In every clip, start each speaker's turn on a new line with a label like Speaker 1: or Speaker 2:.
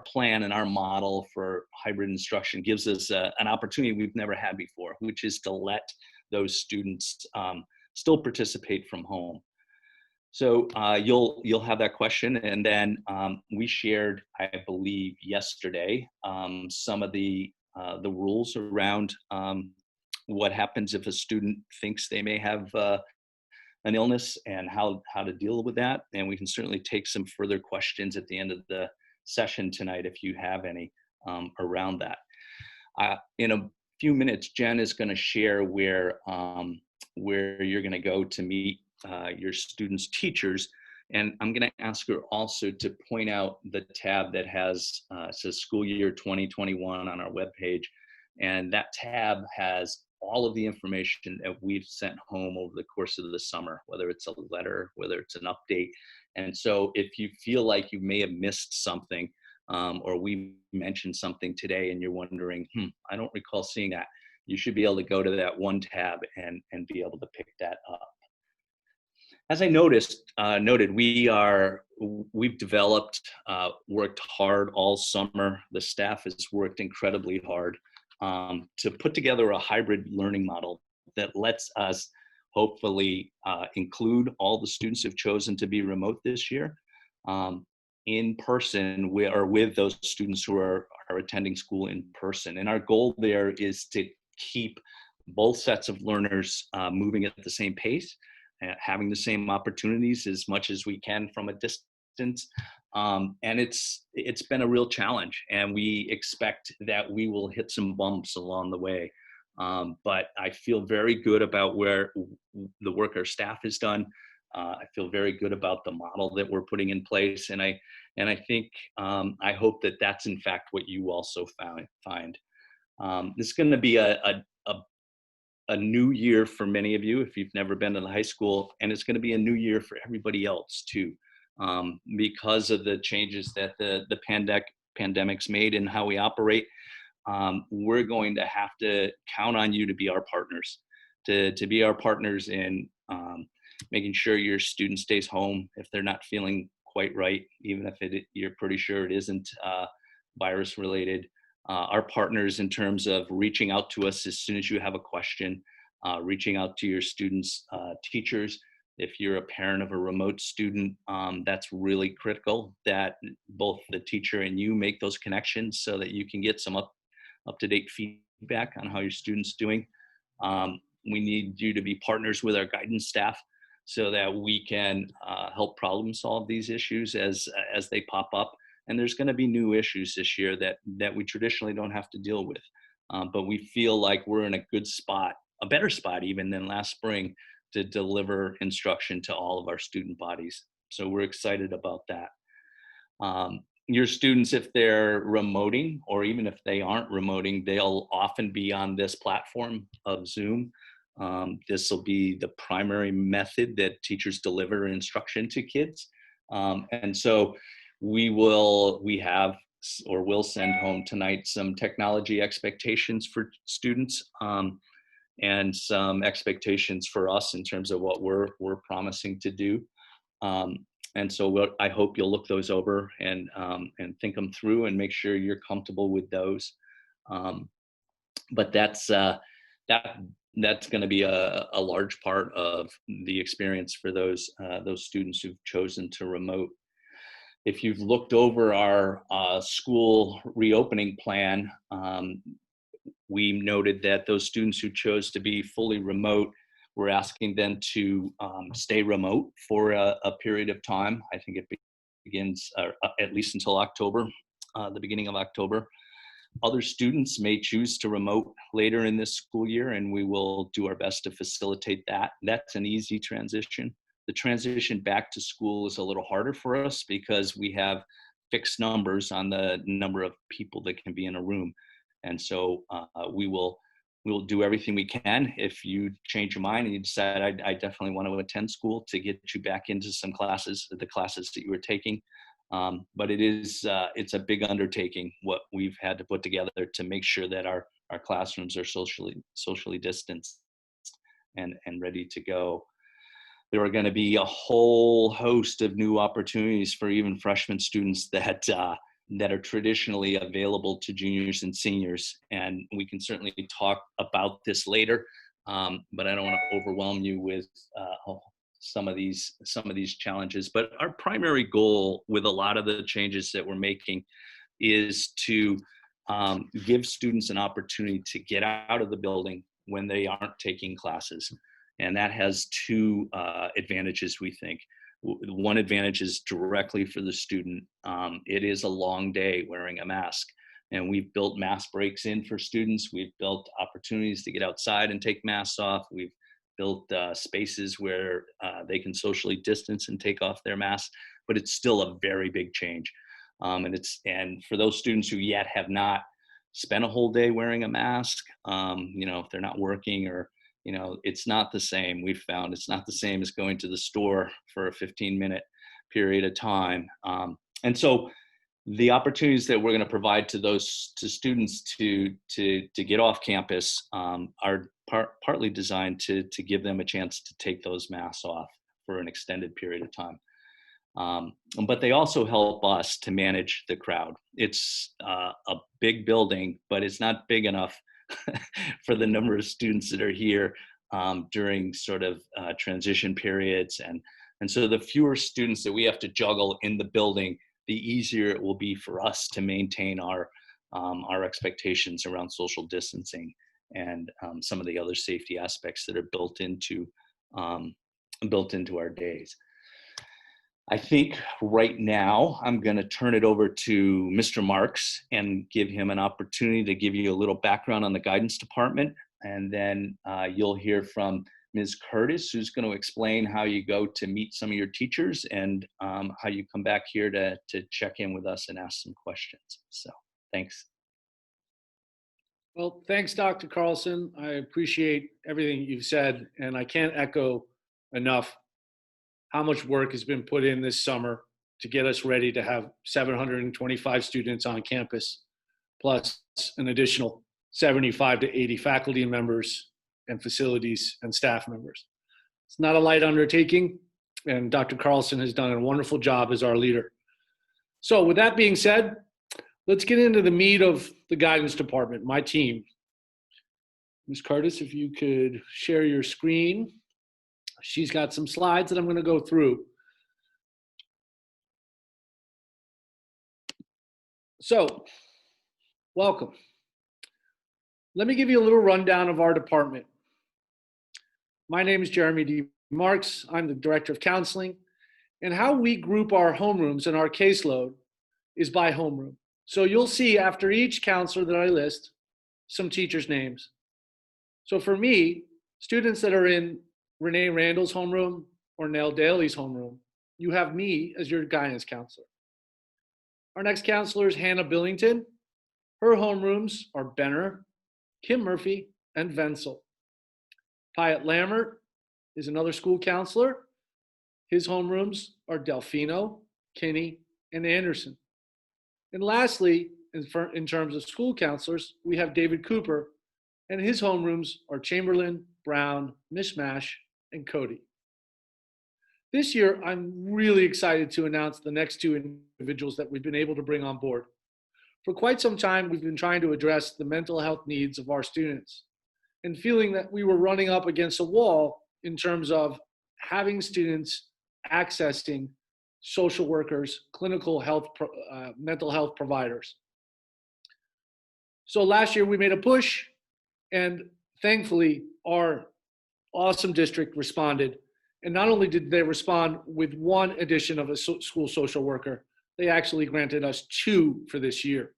Speaker 1: plan and our model for hybrid instruction gives us an opportunity we've never had before, which is to let those students still participate from home. So you'll have that question, and then we shared, I believe, yesterday some of the rules around what happens if a student thinks they may have an illness and how to deal with that. And we can certainly take some further questions at the end of the session tonight if you have any around that. In a few minutes, Jen is going to share where you're going to go to meet your students' teachers. And I'm going to ask her also to point out the tab that says School Year 2021 on our webpage. And that tab has all of the information that we've sent home over the course of the summer, whether it's a letter, whether it's an update. And so if you feel like you may have missed something, or we mentioned something today and you're wondering, I don't recall seeing that, you should be able to go to that one tab and be able to pick that up. As I noted, we've developed, worked hard all summer. The staff has worked incredibly hard to put together a hybrid learning model that lets us hopefully include all the students who've chosen to be remote this year in person with those students who are attending school in person. And our goal there is to keep both sets of learners moving at the same pace, having the same opportunities as much as we can from a distance. And it's been a real challenge, and we expect that we will hit some bumps along the way. But I feel very good about where the work our staff has done. I feel very good about the model that we're putting in place, and I think I hope that that's in fact what you also find. This is going to be a new year for many of you if you've never been to the high school, and it's going to be a new year for everybody else too, because of the changes that the pandemic's made in how we operate. We're going to have to count on you to be our partners, to be our partners in making sure your student stays home if they're not feeling quite right, even if you're pretty sure it isn't virus related. Our partners in terms of reaching out to us as soon as you have a question, reaching out to your students' teachers. If you're a parent of a remote student, that's really critical that both the teacher and you make those connections so that you can get some up-to-date feedback on how your student's doing. We need you to be partners with our guidance staff so that we can help problem solve these issues as they pop up. And there's going to be new issues this year that we traditionally don't have to deal with. But we feel like we're in a good spot, a better spot even than last spring, to deliver instruction to all of our student bodies. So we're excited about that. Your students, if they're remoting, or even if they aren't remoting, they'll often be on this platform of Zoom. This will be the primary method that teachers deliver instruction to kids. And so we will send home tonight some technology expectations for students, and some expectations for us in terms of what we're promising to do. And so I hope you'll look those over and think them through and make sure you're comfortable with those. But that's going to be a large part of the experience for those students who've chosen to remote. If you've looked over our school reopening plan, we noted that those students who chose to be fully remote, we're asking them to stay remote for a period of time. I think it begins at least until October, the beginning of October. Other students may choose to remote later in this school year, and we will do our best to facilitate that. That's an easy transition. The transition back to school is a little harder for us because we have fixed numbers on the number of people that can be in a room. And so we will do everything we can. If you change your mind and you decide, I definitely want to attend school, to get you back into some classes, the classes that you were taking. But it's a big undertaking, what we've had to put together to make sure that our classrooms are socially distanced and ready to go. There are going to be a whole host of new opportunities for even freshman students that that are traditionally available to juniors and seniors. And we can certainly talk about this later, but I don't want to overwhelm you with some of these challenges. But our primary goal with a lot of the changes that we're making is to give students an opportunity to get out of the building when they aren't taking classes. And that has two advantages, we think. One advantage is directly for the student. It is a long day wearing a mask. And we've built mask breaks in for students. We've built opportunities to get outside and take masks off. We've built spaces where they can socially distance and take off their masks, but it's still a very big change. And for those students who yet have not spent a whole day wearing a mask, if they're not working or, it's not the same. We've found it's not the same as going to the store for a 15-minute period of time. And so the opportunities that we're going to provide to students to get off campus are partly designed to give them a chance to take those masks off for an extended period of time. But they also help us to manage the crowd. It's a big building, but it's not big enough for the number of students that are here during sort of transition periods. And so the fewer students that we have to juggle in the building, the easier it will be for us to maintain our expectations around social distancing and some of the other safety aspects that are built into our days. I think right now I'm going to turn it over to Mr. Marks and give him an opportunity to give you a little background on the guidance department. And then you'll hear from Ms. Curtis, who's going to explain how you go to meet some of your teachers and how you come back here to check in with us and ask some questions. So thanks.
Speaker 2: Well, thanks, Dr. Carlson. I appreciate everything you've said, and I can't echo enough how much work has been put in this summer to get us ready to have 725 students on campus, plus an additional 75 to 80 faculty members and facilities and staff members. It's not a light undertaking, and Dr. Carlson has done a wonderful job as our leader. So with that being said, let's get into the meat of the guidance department, my team. Ms. Curtis, if you could share your screen. She's got some slides that I'm going to go through. So, welcome. Let me give you a little rundown of our department. My name is Jeremy D. Marks. I'm the Director of Counseling. And how we group our homerooms and our caseload is by homeroom. So you'll see after each counselor that I list, some teachers' names. So for me, students that are in Renee Randall's homeroom or Nell Daly's homeroom, you have me as your guidance counselor. Our next counselor is Hannah Billington. Her homerooms are Benner, Kim Murphy, and Venzel. Pyatt Lammert is another school counselor. His homerooms are Delfino, Kinney, and Anderson. And lastly, in terms of school counselors, we have David Cooper, and his homerooms are Chamberlain, Brown, Mishmash, and Cody. This year, I'm really excited to announce the next two individuals that we've been able to bring on board. For quite some time, we've been trying to address the mental health needs of our students and feeling that we were running up against a wall in terms of having students accessing social workers, clinical health, mental health providers. So last year we made a push, and thankfully our awesome district responded. And not only did they respond with one addition of a school social worker, they actually granted us 2 for this year.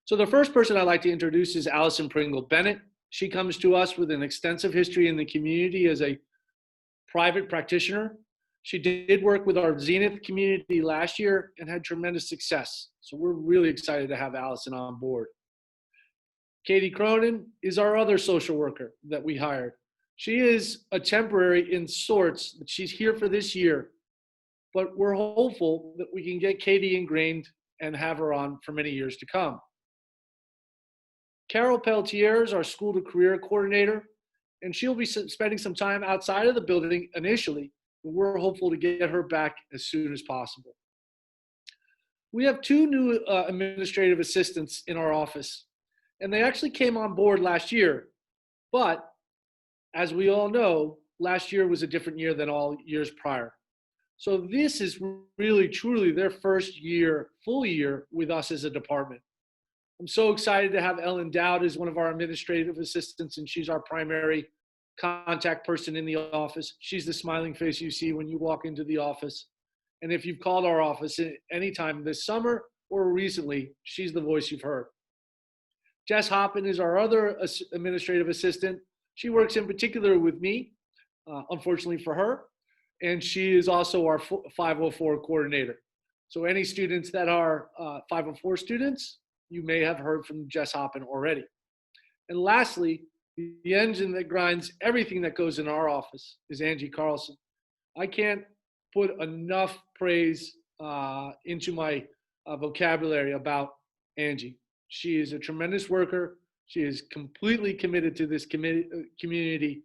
Speaker 2: So the first person I'd like to introduce is Allison Pringle Bennett. She comes to us with an extensive history in the community as a private practitioner. She did work with our Zenith community last year and had tremendous success. So we're really excited to have Allison on board. Katie Cronin is our other social worker that we hired. She is a temporary in sorts, but she's here for this year. But we're hopeful that we can get Katie ingrained and have her on for many years to come. Carol Pelletier is our school to career coordinator, and she'll be spending some time outside of the building initially, but we're hopeful to get her back as soon as possible. We have two new administrative assistants in our office, and they actually came on board last year. But as we all know, last year was a different year than all years prior. So this is really, truly their first year, full year with us as a department. I'm so excited to have Ellen Dowd as one of our administrative assistants, and she's our primary contact person in the office. She's the smiling face you see when you walk into the office. And if you've called our office at any time this summer or recently, she's the voice you've heard. Jess Hoppin is our other administrative assistant. She works in particular with me, unfortunately for her, and she is also our 504 coordinator. So any students that are 504 students, you may have heard from Jess Hoppin already. And lastly, the engine that grinds everything that goes in our office is Angie Carlson. I can't put enough praise into my vocabulary about Angie. She is a tremendous worker. She is completely committed to this community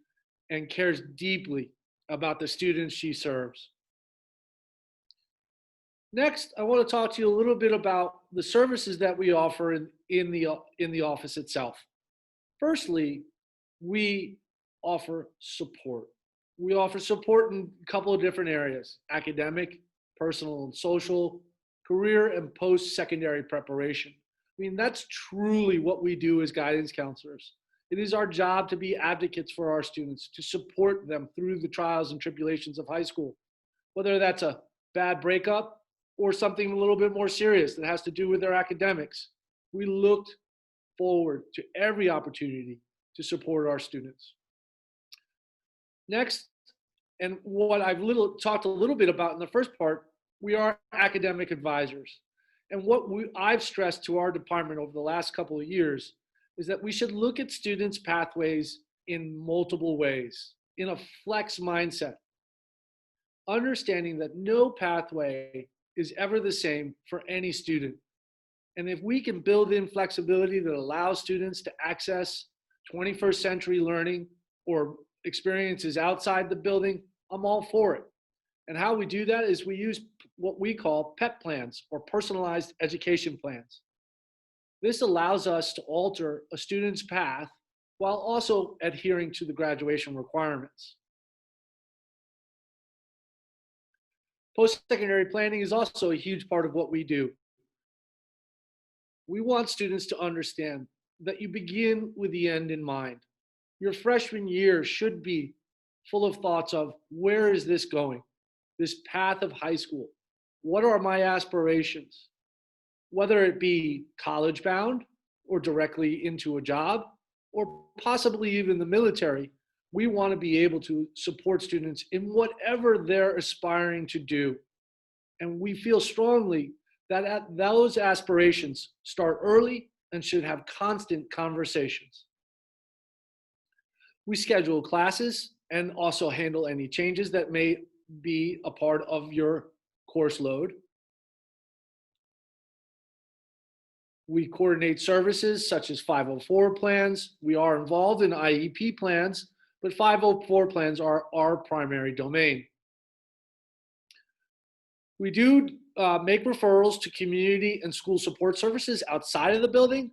Speaker 2: and cares deeply about the students she serves. Next, I want to talk to you a little bit about the services that we offer in the office itself. Firstly, we offer support. We offer support in a couple of different areas: academic, personal and social, career, and post-secondary preparation. I mean, that's truly what we do as guidance counselors. It is our job to be advocates for our students, to support them through the trials and tribulations of high school, whether that's a bad breakup or something a little bit more serious that has to do with their academics. We looked forward to every opportunity to support our students. Next, and what I've talked a little bit about in the first part, we are academic advisors. And what I've stressed to our department over the last couple of years is that we should look at students' pathways in multiple ways, in a flex mindset, understanding that no pathway is ever the same for any student. And if we can build in flexibility that allows students to access 21st century learning or experiences outside the building, I'm all for it. And how we do that is we use what we call PEP plans, or personalized education plans. This allows us to alter a student's path while also adhering to the graduation requirements. Post-secondary planning is also a huge part of what we do. We want students to understand that you begin with the end in mind. Your freshman year should be full of thoughts of, where is this going? This path of high school. What are my aspirations? Whether it be college bound or directly into a job or possibly even the military, we want to be able to support students in whatever they're aspiring to do. And we feel strongly that those aspirations start early and should have constant conversations. We schedule classes and also handle any changes that may be a part of your course load. We coordinate services such as 504 plans. We are involved in IEP plans, but 504 plans are our primary domain. We do make referrals to community and school support services outside of the building.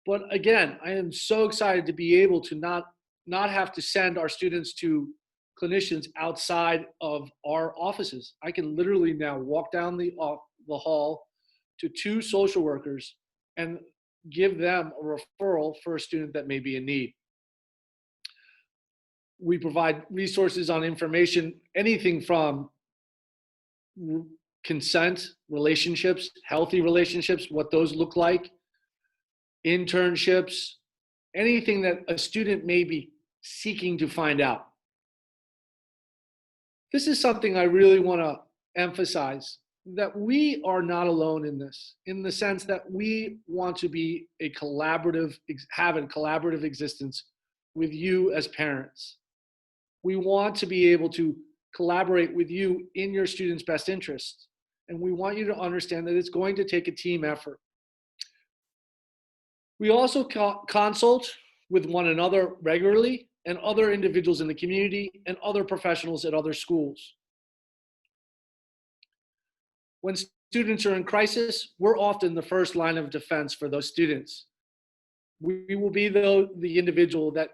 Speaker 2: But again, I am so excited to be able to not have to send our students to clinicians outside of our offices. I can literally now walk down the hall to 2 social workers and give them a referral for a student that may be in need. We provide resources on information, anything from consent, relationships, healthy relationships, what those look like, internships, anything that a student may be seeking to find out. This is something I really want to emphasize, that we are not alone in this, in the sense that we want to be have a collaborative existence with you as parents. We want to be able to collaborate with you in your students' best interests. And we want you to understand that it's going to take a team effort. We also consult with one another regularly, and other individuals in the community and other professionals at other schools. When students are in crisis, we're often the first line of defense for those students. We will be the individual that,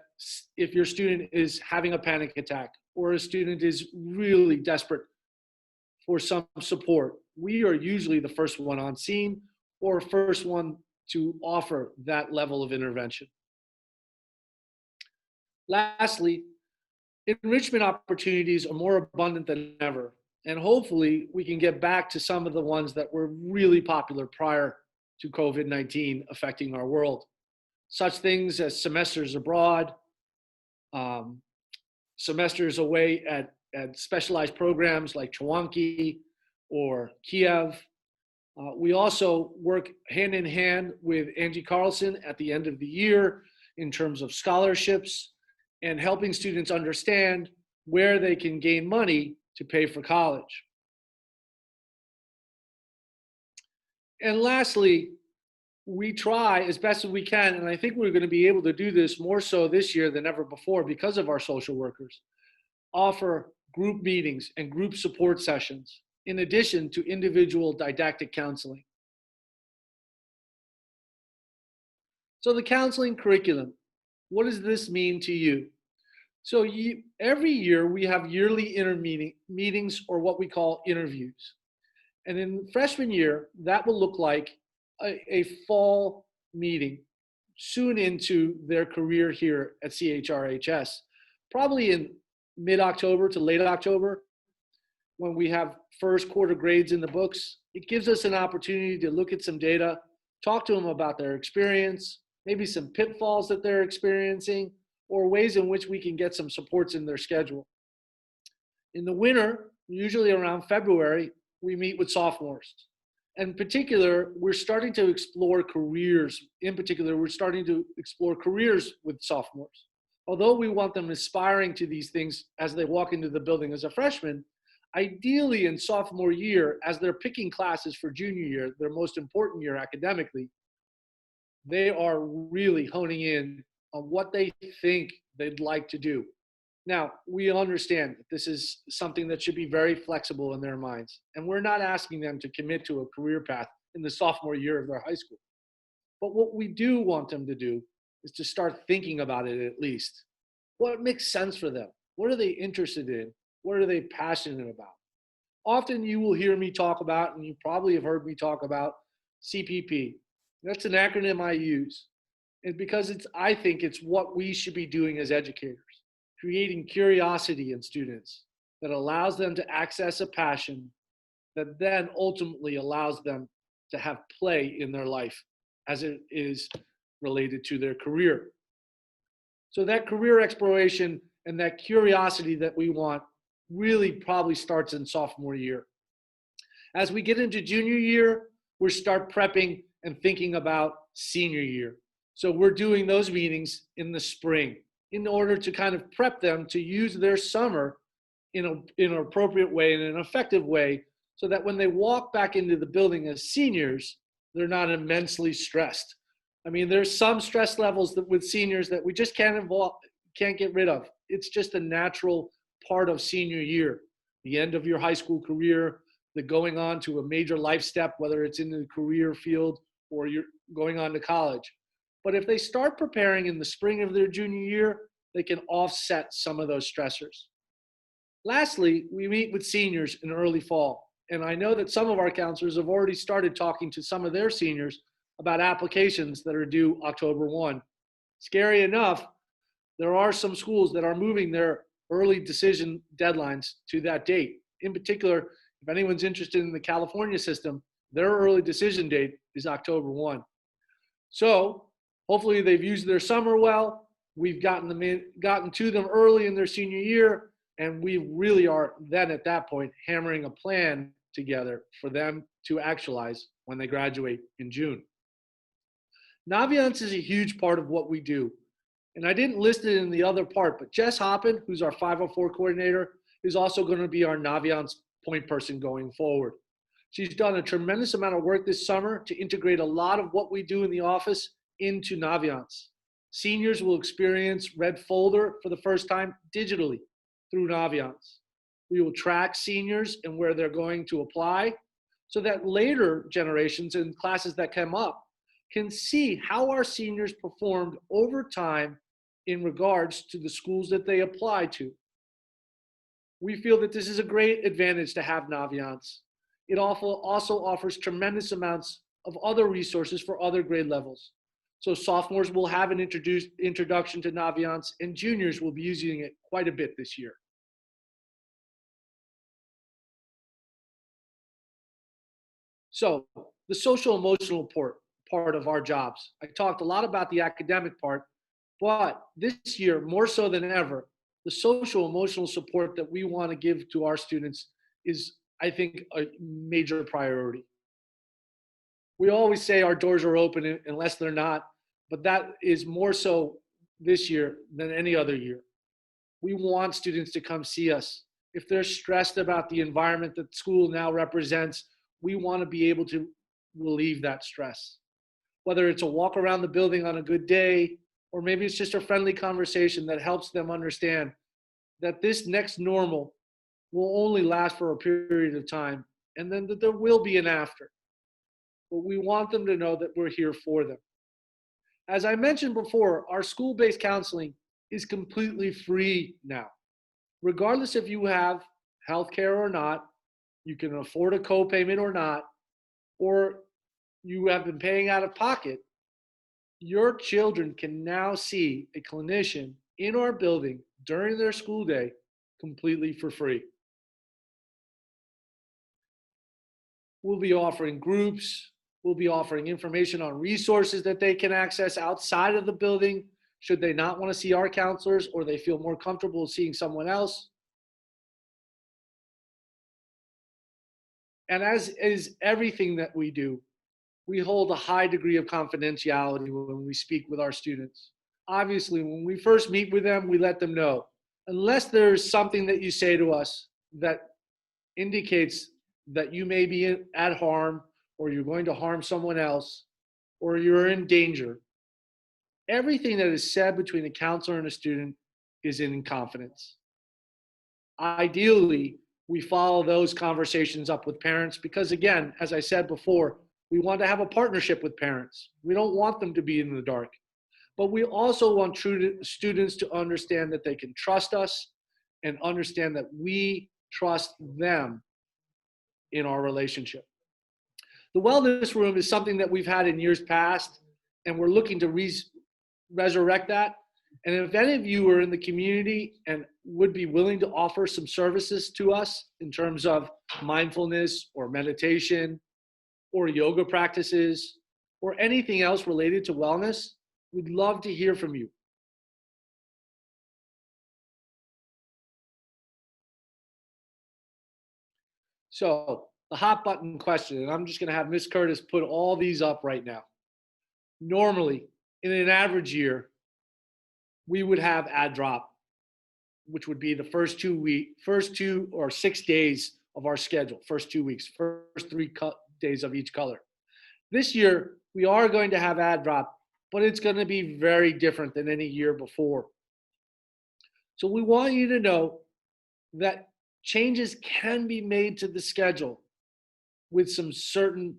Speaker 2: if your student is having a panic attack or a student is really desperate for some support, we are usually the first one on scene or first one to offer that level of intervention. Lastly, enrichment opportunities are more abundant than ever, and hopefully we can get back to some of the ones that were really popular prior to COVID-19 affecting our world. Such things as semesters abroad, semesters away at specialized programs like CHRHS or Kiev. We also work hand in hand with Angie Carlson at the end of the year in terms of scholarships and helping students understand where they can gain money to pay for college. And lastly, we try as best as we can, and I think we're going to be able to do this more so this year than ever before because of our social workers, offer group meetings and group support sessions in addition to individual didactic counseling. So the counseling curriculum, what does this mean to you? So every year we have yearly meetings or what we call interviews. And in freshman year, that will look like a fall meeting soon into their career here at CHRHS, probably in mid-October to late October, when we have first quarter grades in the books. It gives us an opportunity to look at some data, talk to them about their experience, maybe some pitfalls that they're experiencing, or ways in which we can get some supports in their schedule. In the winter, usually around February, we meet with sophomores. In particular, we're starting to explore careers. In particular, we're starting to explore careers with sophomores. Although we want them aspiring to these things as they walk into the building as a freshman, ideally in sophomore year, as they're picking classes for junior year, their most important year academically, they are really honing in on what they think they'd like to do. Now, we understand that this is something that should be very flexible in their minds, and we're not asking them to commit to a career path in the sophomore year of their high school. But what we do want them to do is to start thinking about it at least. What makes sense for them? What are they interested in? What are they passionate about? Often you will hear me talk about, and you probably have heard me talk about, CPP. That's an acronym I use. And because I think it's what we should be doing as educators, creating curiosity in students that allows them to access a passion that then ultimately allows them to have play in their life as it is related to their career. So that career exploration and that curiosity that we want really probably starts in sophomore year. As we get into junior year, we start prepping and thinking about senior year. So we're doing those meetings in the spring in order to kind of prep them to use their summer in an appropriate way and an effective way, so that when they walk back into the building as seniors, they're not immensely stressed. I mean, there's some stress levels that with seniors that we just can't get rid of. It's just a natural part of senior year, the end of your high school career, the going on to a major life step, whether it's in the career field or you're going on to college. But if they start preparing in the spring of their junior year, they can offset some of those stressors. Lastly, we meet with seniors in early fall. And I know that some of our counselors have already started talking to some of their seniors about applications that are due October 1. Scary enough, there are some schools that are moving their early decision deadlines to that date. In particular, if anyone's interested in the California system, their early decision date is October 1. So hopefully they've used their summer well. We've gotten to them early in their senior year, and we really are then at that point hammering a plan together for them to actualize when they graduate in June. Naviance is a huge part of what we do. And I didn't list it in the other part, but Jess Hoppin, who's our 504 coordinator, is also going to be our Naviance point person going forward. She's done a tremendous amount of work this summer to integrate a lot of what we do in the office into Naviance. Seniors will experience Red Folder for the first time digitally through Naviance. We will track seniors and where they're going to apply so that later generations and classes that come up can see how our seniors performed over time in regards to the schools that they apply to. We feel that this is a great advantage to have Naviance. It also offers tremendous amounts of other resources for other grade levels. So sophomores will have an introduction to Naviance, and juniors will be using it quite a bit this year. So the social emotional part of our jobs. I talked a lot about the academic part, but this year, more so than ever, the social emotional support that we want to give to our students is, I think, a major priority. We always say our doors are open unless they're not, but that is more so this year than any other year. We want students to come see us. If they're stressed about the environment that school now represents, we want to be able to relieve that stress. Whether it's a walk around the building on a good day, or maybe it's just a friendly conversation that helps them understand that this next normal will only last for a period of time, and then that there will be an after. But we want them to know that we're here for them. As I mentioned before, our school-based counseling is completely free now. Regardless if you have healthcare or not, you can afford a co-payment or not, or you have been paying out of pocket, your children can now see a clinician in our building during their school day completely for free. We'll be offering groups. We'll be offering information on resources that they can access outside of the building should they not want to see our counselors or they feel more comfortable seeing someone else. And as is everything that we do, we hold a high degree of confidentiality when we speak with our students. Obviously, when we first meet with them, we let them know, unless there's something that you say to us that indicates that you may be at harm or you're going to harm someone else or you're in danger, everything that is said between a counselor and a student is in confidence. Ideally, we follow those conversations up with parents because, again, as I said before, we want to have a partnership with parents. We don't want them to be in the dark. But we also want students to understand that they can trust us and understand that we trust them in our relationship. The wellness room is something that we've had in years past, and we're looking to resurrect that. And if any of you are in the community and would be willing to offer some services to us in terms of mindfulness or meditation or yoga practices or anything else related to wellness, we'd love to hear from you. So the hot button question, and I'm just going to have Ms. Curtis put all these up right now. Normally, in an average year, we would have ad drop, which would be the first 2 or 6 days of our schedule, first 2 weeks, first 3 days of each color. This year, we are going to have ad drop, but it's going to be very different than any year before. So we want you to know that changes can be made to the schedule with some certain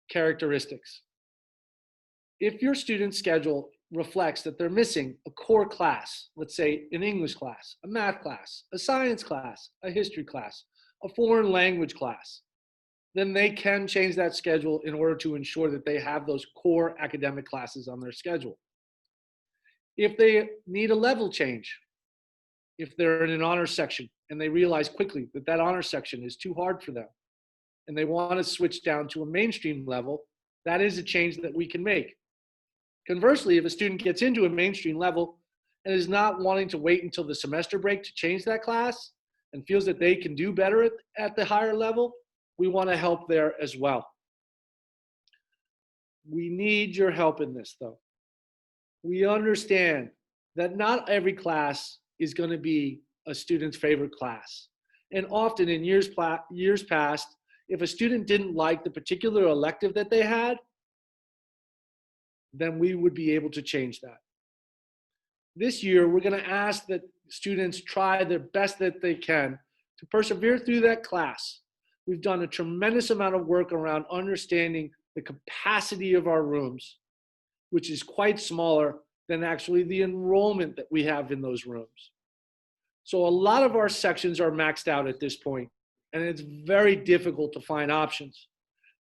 Speaker 2: characteristics. If your student's schedule reflects that they're missing a core class, let's say an English class, a math class, a science class, a history class, a foreign language class, then they can change that schedule in order to ensure that they have those core academic classes on their schedule. If they need a level change, if they're in an honors section and they realize quickly that that honors section is too hard for them and they want to switch down to a mainstream level, that is a change that we can make. Conversely, if a student gets into a mainstream level and is not wanting to wait until the semester break to change that class and feels that they can do better at the higher level, we want to help there as well. We need your help in this, though. We understand that not every class is going to be a student's favorite class. And often in years past, if a student didn't like the particular elective that they had, then we would be able to change that. This year, we're going to ask that students try their best that they can to persevere through that class, We've done a tremendous amount of work around understanding the capacity of our rooms, which is quite smaller than actually the enrollment that we have in those rooms. So a lot of our sections are maxed out at this point, and it's very difficult to find options.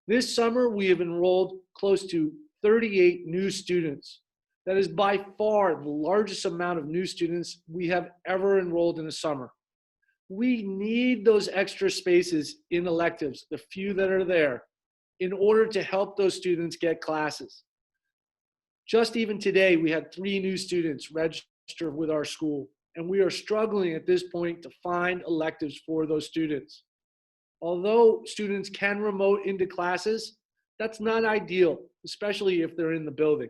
Speaker 2: This summer, we have enrolled close to 38 new students. That is by far the largest amount of new students we have ever enrolled in a summer. We need those extra spaces in electives, the few that are there, in order to help those students get classes. Just even today, we had 3 new students register with our school, and we are struggling at this point to find electives for those students. Although students can remote into classes, that's not ideal, especially if they're in the building.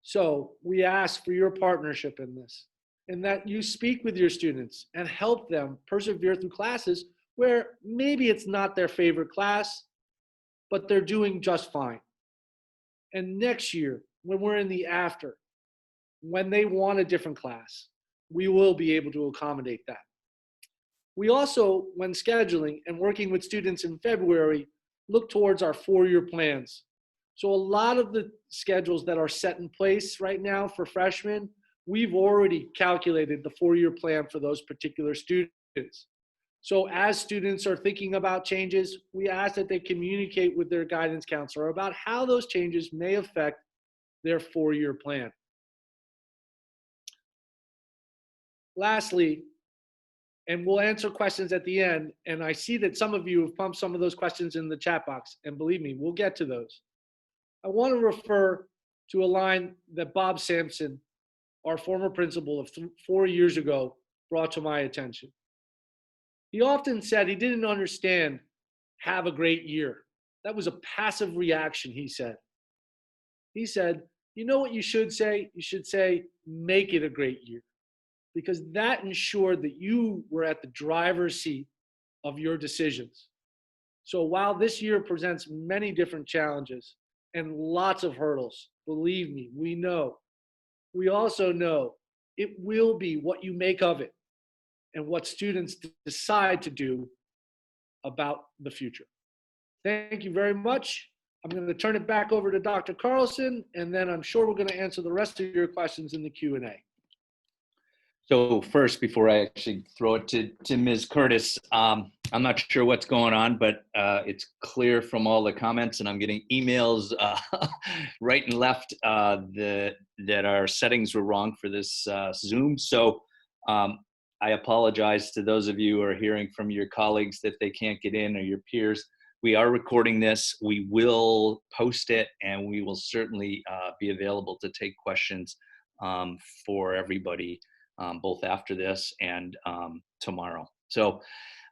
Speaker 2: So we ask for your partnership in this, and that you speak with your students and help them persevere through classes where maybe it's not their favorite class, but they're doing just fine. And next year, when we're in the after, when they want a different class, we will be able to accommodate that. We also, when scheduling and working with students in February, look towards our 4-year plans. So a lot of the schedules that are set in place right now for freshmen, we've already calculated the 4-year plan for those particular students. So as students are thinking about changes, we ask that they communicate with their guidance counselor about how those changes may affect their 4-year plan. Lastly, and we'll answer questions at the end, and I see that some of you have pumped some of those questions in the chat box, and believe me, we'll get to those. I want to refer to a line that Bob Sampson, our former principal of 4 years ago, brought to my attention. He often said he didn't understand "have a great year." That was a passive reaction, he said. He said, you know what you should say? You should say, "make it a great year," because that ensured that you were at the driver's seat of your decisions. So while this year presents many different challenges and lots of hurdles, believe me, we know. We also know it will be what you make of it and what students decide to do about the future. Thank you very much. I'm going to turn it back over to Dr. Carlson, and then I'm sure we're going to answer the rest of your questions in the Q&A.
Speaker 1: So first, before I actually throw it to Ms. Curtis, I'm not sure what's going on, but it's clear from all the comments, and I'm getting emails right and left that our settings were wrong for this Zoom. So I apologize to those of you who are hearing from your colleagues that they can't get in, or your peers. We are recording this. We will post it, and we will certainly be available to take questions for everybody, both after this and tomorrow. So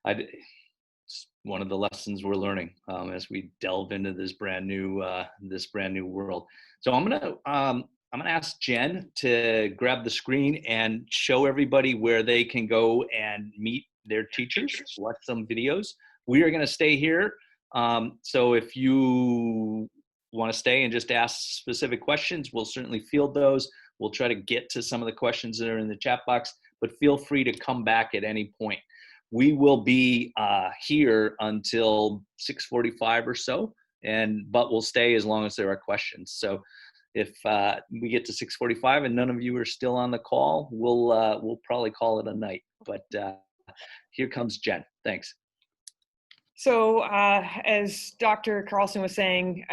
Speaker 1: it's one of the lessons we're learning as we delve into this brand new world. So I'm gonna ask Jen to grab the screen and show everybody where they can go and meet their teachers, watch some videos. We are gonna stay here. So if you want to stay and just ask specific questions, we'll certainly field those. We'll try to get to some of the questions that are in the chat box, but feel free to come back at any point. We will be here until 6:45 or so, but we'll stay as long as there are questions. So if we get to 6:45 and none of you are still on the call, we'll probably call it a night. But here comes Jen. Thanks.
Speaker 3: So as Dr. Carlson was saying,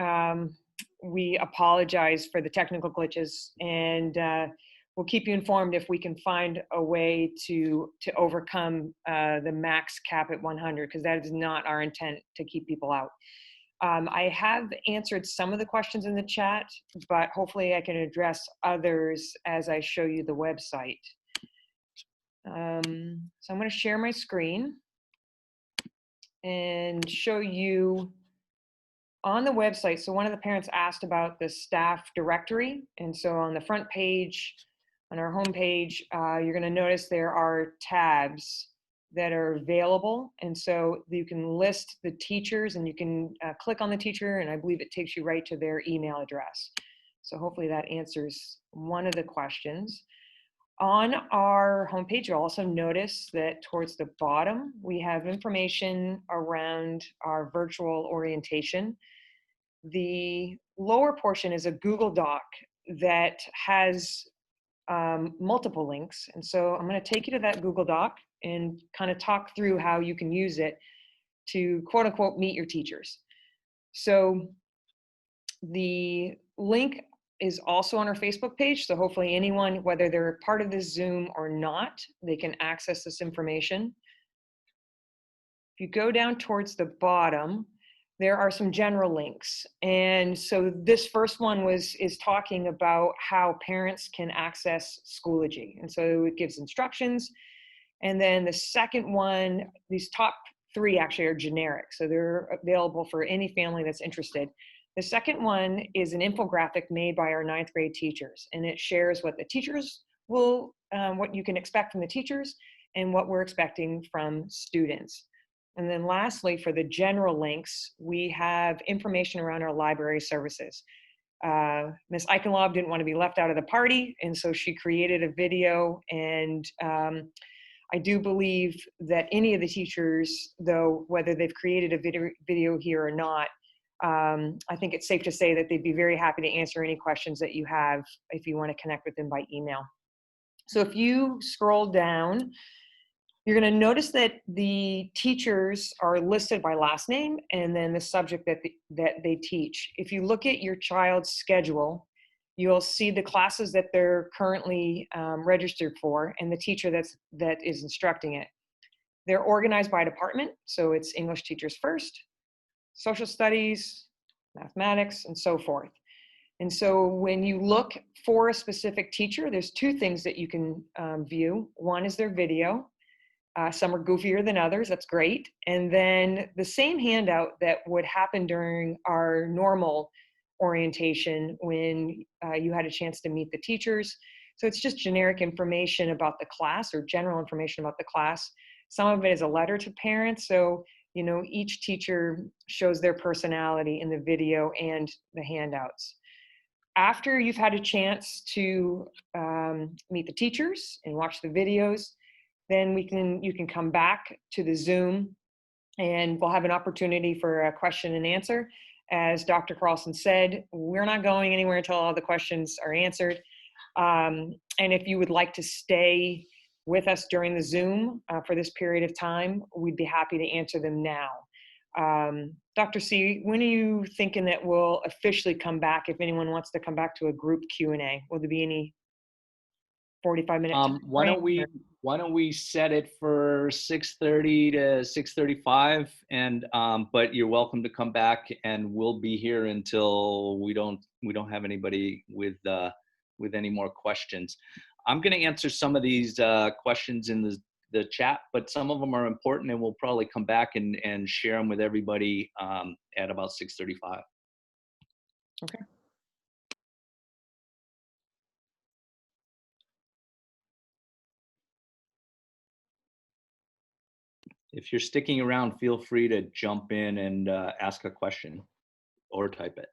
Speaker 3: we apologize for the technical glitches, and we'll keep you informed if we can find a way to overcome the max cap at 100, because that is not our intent to keep people out. I have answered some of the questions in the chat, but hopefully I can address others as I show you the website. So I'm going to share my screen and show you on the website. So one of the parents asked about the staff directory. And so on the front page, on our home page, you're going to notice there are tabs that are available. And so you can list the teachers, and you can click on the teacher, and I believe it takes you right to their email address. So hopefully that answers one of the questions. On our homepage, you'll also notice that towards the bottom, we have information around our virtual orientation. The lower portion is a Google Doc that has multiple links. And so I'm going to take you to that Google Doc and kind of talk through how you can use it to quote unquote meet your teachers. So the link is also on our Facebook page. So hopefully anyone, whether they're part of this Zoom or not, they can access this information. If you go down towards the bottom, there are some general links. And so this first one is talking about how parents can access Schoology. And so it gives instructions. And then the second one, these top three actually are generic. So they're available for any family that's interested. The second one is an infographic made by our 9th grade teachers. And it shares what the teachers will, what you can expect from the teachers and what we're expecting from students. And then lastly, for the general links, we have information around our library services. Ms. Eichenlaub didn't want to be left out of the party, and so she created a video. And I do believe that any of the teachers, though, whether they've created a video here or not, I think it's safe to say that they'd be very happy to answer any questions that you have if you want to connect with them by email. So if you scroll down, you're going to notice that the teachers are listed by last name and then the subject that they teach. If you look at your child's schedule, you'll see the classes that they're currently registered for and the teacher that is instructing it. They're organized by department, so it's English teachers first, social studies, mathematics, and so forth. And so when you look for a specific teacher, there's two things that you can view. One is their video. Some are goofier than others, that's great. And then the same handout that would happen during our normal orientation when you had a chance to meet the teachers. So it's just generic information about the class or general information about the class. Some of it is a letter to parents. So, you know, each teacher shows their personality in the video and the handouts. After you've had a chance to meet the teachers and watch the videos, then you can come back to the Zoom and we'll have an opportunity for a question and answer. As Dr. Carlson said, we're not going anywhere until all the questions are answered. And if you would like to stay with us during the Zoom for this period of time, we'd be happy to answer them now. Dr. C, when are you thinking that we'll officially come back if anyone wants to come back to a group Q&A? Will there be any 45 minutes?
Speaker 1: Why don't we set it for 6:30 to 6:35, and but you're welcome to come back, and we'll be here until we don't have anybody with any more questions. I'm going to answer some of these questions in the chat, but some of them are important, and we'll probably come back and share them with everybody at about 6:35.
Speaker 3: Okay.
Speaker 1: If you're sticking around, feel free to jump in and ask a question or type it.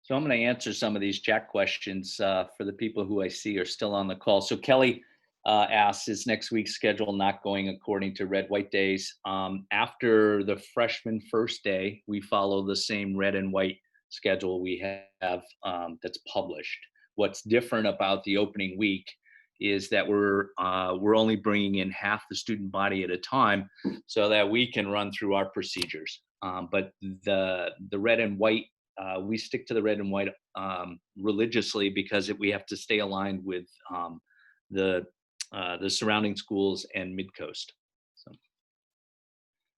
Speaker 1: So I'm going to answer some of these chat questions for the people who I see are still on the call. So Kelly asks, is next week's schedule not going according to red, white days? After the freshman first day, we follow the same red and white schedule we have that's published. What's different about the opening week is that we're only bringing in half the student body at a time so that we can run through our procedures. But the red and white, we stick to the red and white religiously because we have to stay aligned with the surrounding schools and Midcoast. So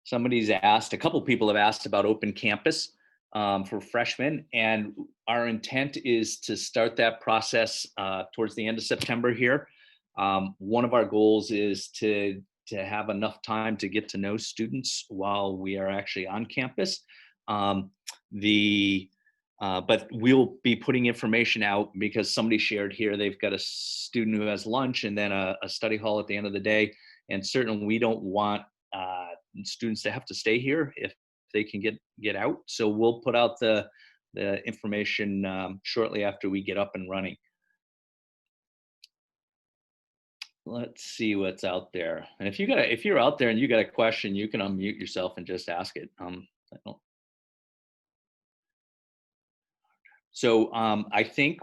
Speaker 1: somebody's asked, a couple people have asked about open campus for freshmen, and our intent is to start that process towards the end of September here. One of our goals is to have enough time to get to know students while we are actually on campus. But we'll be putting information out because somebody shared here, they've got a student who has lunch and then a study hall at the end of the day. And certainly we don't want students to have to stay here if they can get out. So we'll put out the information shortly after we get up and running. Let's see what's out there. And if you're out there and you got a question, you can unmute yourself and just ask it. So I think,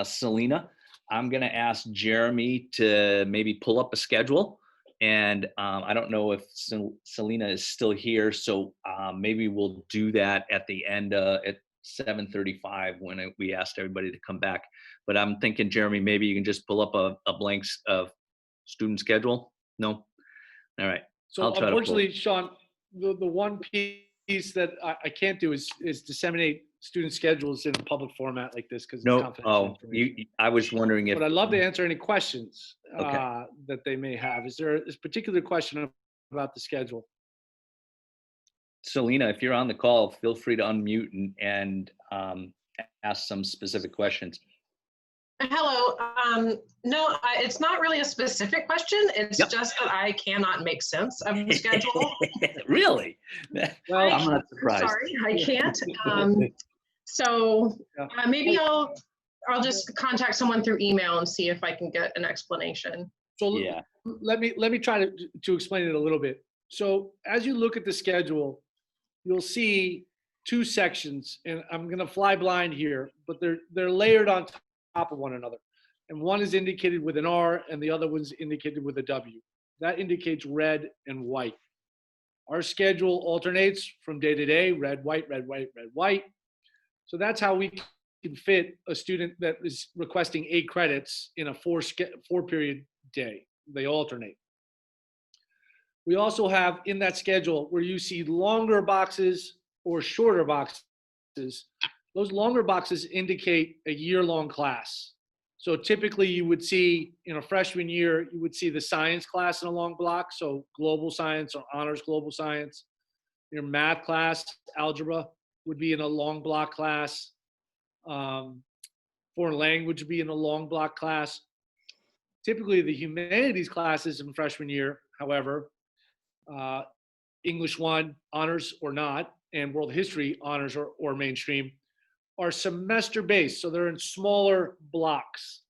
Speaker 1: Selena, I'm going to ask Jeremy to maybe pull up a schedule. And I don't know if Selena is still here. So maybe we'll do that at the end at 7:35 when we asked everybody to come back. But I'm thinking, Jeremy, maybe you can just pull up a blank student schedule. No? All right.
Speaker 2: So unfortunately, Sean, the one piece that I can't do is disseminate student schedules in a public format like this because it's confidential information.
Speaker 1: I was wondering if.
Speaker 2: But I'd love to answer any questions
Speaker 1: Okay.
Speaker 2: that they may have. Is there a particular question about the schedule?
Speaker 1: Selena, if you're on the call, feel free to unmute and ask some specific questions.
Speaker 4: Hello. No, it's not really a specific question. It's just that I cannot make sense of the schedule.
Speaker 1: Really? Well, I'm not surprised.
Speaker 4: Sorry, I can't. Maybe I'll just contact someone through email and see if I can get an explanation.
Speaker 2: So yeah, let me try to explain it a little bit. So as you look at the schedule, you'll see two sections, and I'm going to fly blind here, but they're layered on top of one another. And one is indicated with an R and the other one's indicated with a W. That indicates red and white. Our schedule alternates from day to day, red, white, red, white, red, white. So that's how we can fit a student that is requesting 8 credits in a 4-period day. They alternate. We also have in that schedule where you see longer boxes or shorter boxes. Those longer boxes indicate a year-long class. So typically you would see in a freshman year, you would see the science class in a long block. So global science or honors global science. Your math class, algebra, would be in a long block class. Foreign language would be in a long block class. Typically the humanities classes in freshman year, however, English 1, honors or not, and world history, honors or mainstream, are semester based. So they're in smaller blocks.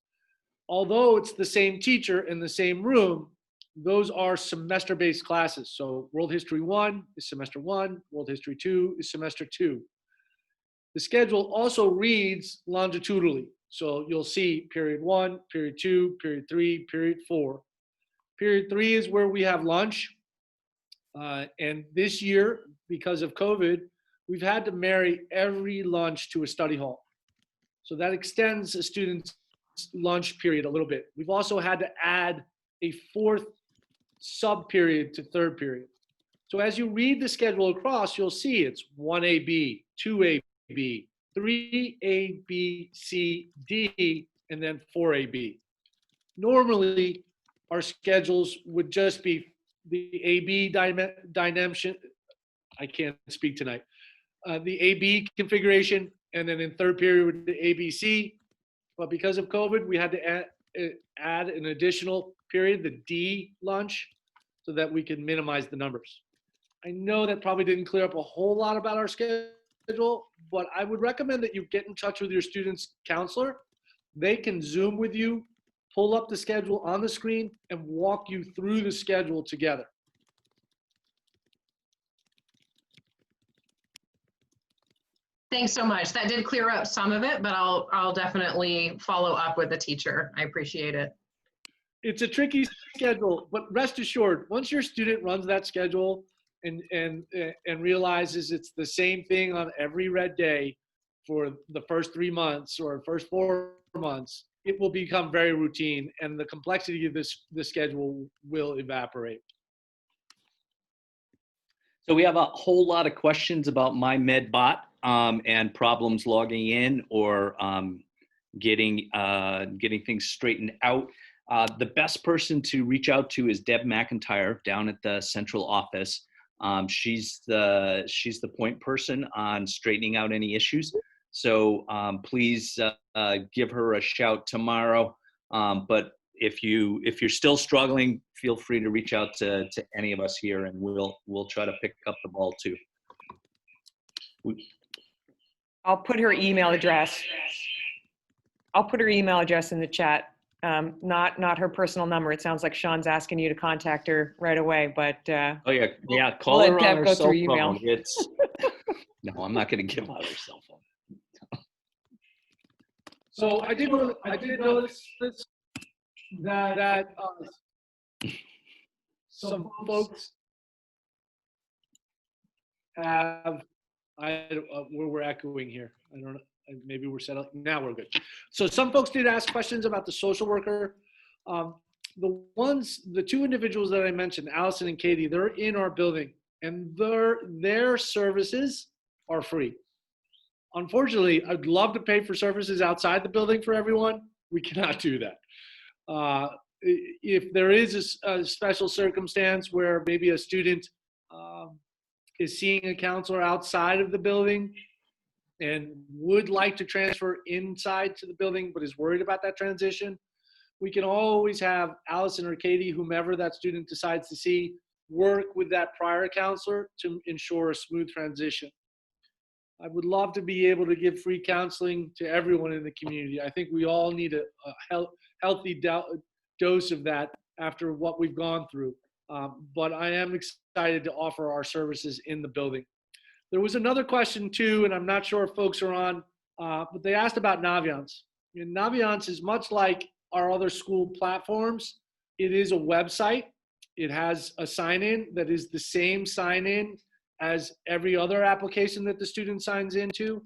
Speaker 2: Although it's the same teacher in the same room, those are semester based classes. So world history 1 is semester 1, world history 2 is semester 2. The schedule also reads longitudinally. So you'll see period 1, period 2, period 3, period 4. Period 3 is where we have lunch. And this year, because of COVID, we've had to marry every lunch to a study hall. So that extends a student's lunch period a little bit. We've also had to add a 4th sub period to 3rd period. So as you read the schedule across, you'll see it's 1AB, 2AB, 3A, B, C, D, and then 4AB. Normally, our schedules would just be the AB dimension. I can't speak tonight. The AB configuration, and then in 3rd period with the ABC. But because of COVID, we had to add an additional period, the D lunch, so that we can minimize the numbers. I know that probably didn't clear up a whole lot about our schedule, schedule, but I would recommend that you get in touch with your student's counselor. They can Zoom with you, pull up the schedule on the screen, and walk you through the schedule together.
Speaker 4: Thanks so much. That did clear up some of it, but I'll definitely follow up with the teacher. I appreciate it.
Speaker 2: It's a tricky schedule, but rest assured, once your student runs that schedule and realizes it's the same thing on every red day for the first 3 months or first 4 months, it will become very routine, and the complexity of the schedule will evaporate.
Speaker 1: So we have a whole lot of questions about MyMedBot and problems logging in or getting things straightened out. The best person to reach out to is Deb McIntyre down at the central office. She's the point person on straightening out any issues. So please give her a shout tomorrow. But if you're still struggling, feel free to reach out to any of us here, and we'll try to pick up the ball too.
Speaker 3: I'll put her email address. I'll put her email address in the chat. Not her personal number. It sounds like Sean's asking you to contact her right away, but
Speaker 1: oh yeah, call
Speaker 3: we'll
Speaker 1: her
Speaker 3: let Deb
Speaker 1: on her
Speaker 3: go
Speaker 1: cell
Speaker 3: through email.
Speaker 1: phone. It's no, I'm not going to give out her cell phone.
Speaker 2: So I did notice this, that some folks have, we're echoing here. I don't know. Maybe we're settled. Now we're good. So some folks did ask questions about the social worker. The two individuals that I mentioned, Allison and Katie, they're in our building, and their services are free. Unfortunately, I'd love to pay for services outside the building for everyone. We cannot do that. If there is a special circumstance where maybe a student is seeing a counselor outside of the building and would like to transfer inside to the building but is worried about that transition, we can always have Allison or Katie, whomever that student decides to see, work with that prior counselor to ensure a smooth transition. I would love to be able to give free counseling to everyone in the community. I think we all need a healthy dose of that after what we've gone through. But I am excited to offer our services in the building. There was another question too, and I'm not sure if folks are on, but they asked about Naviance. And Naviance is much like our other school platforms. It is a website. It has a sign-in that is the same sign-in as every other application that the student signs into.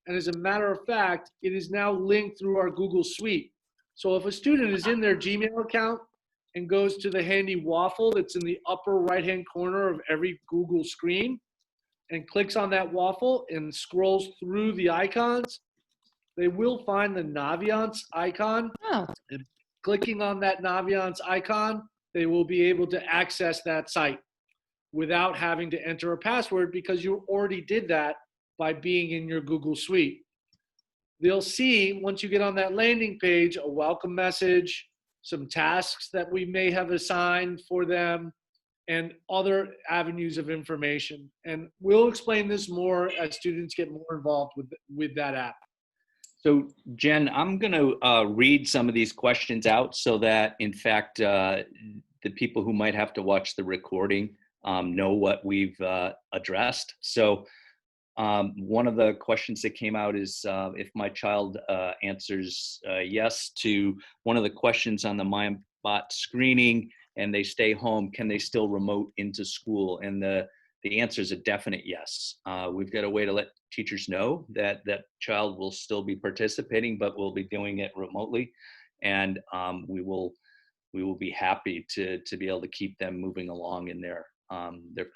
Speaker 2: And as a matter of fact, it is now linked through our Google Suite. So if a student is in their Gmail account and goes to the handy waffle that's in the upper right-hand corner of every Google screen and clicks on that waffle and scrolls through the icons, they will find the Naviance icon.
Speaker 5: Oh.
Speaker 2: And clicking on that Naviance icon, they will be able to access that site without having to enter a password, because you already did that by being in your Google Suite. They'll see, once you get on that landing page, a welcome message, some tasks that we may have assigned for them, and other avenues of information. And we'll explain this more as students get more involved with that app.
Speaker 1: So Jen, I'm going to read some of these questions out so that, in fact, the people who might have to watch the recording know what we've addressed. So one of the questions that came out is if my child answers yes to one of the questions on the MyBot screening and they stay home, can they still remote into school? And the answer is a definite yes. We've got a way to let teachers know that that child will still be participating, but we'll be doing it remotely. And we will be happy to be able to keep them moving along in their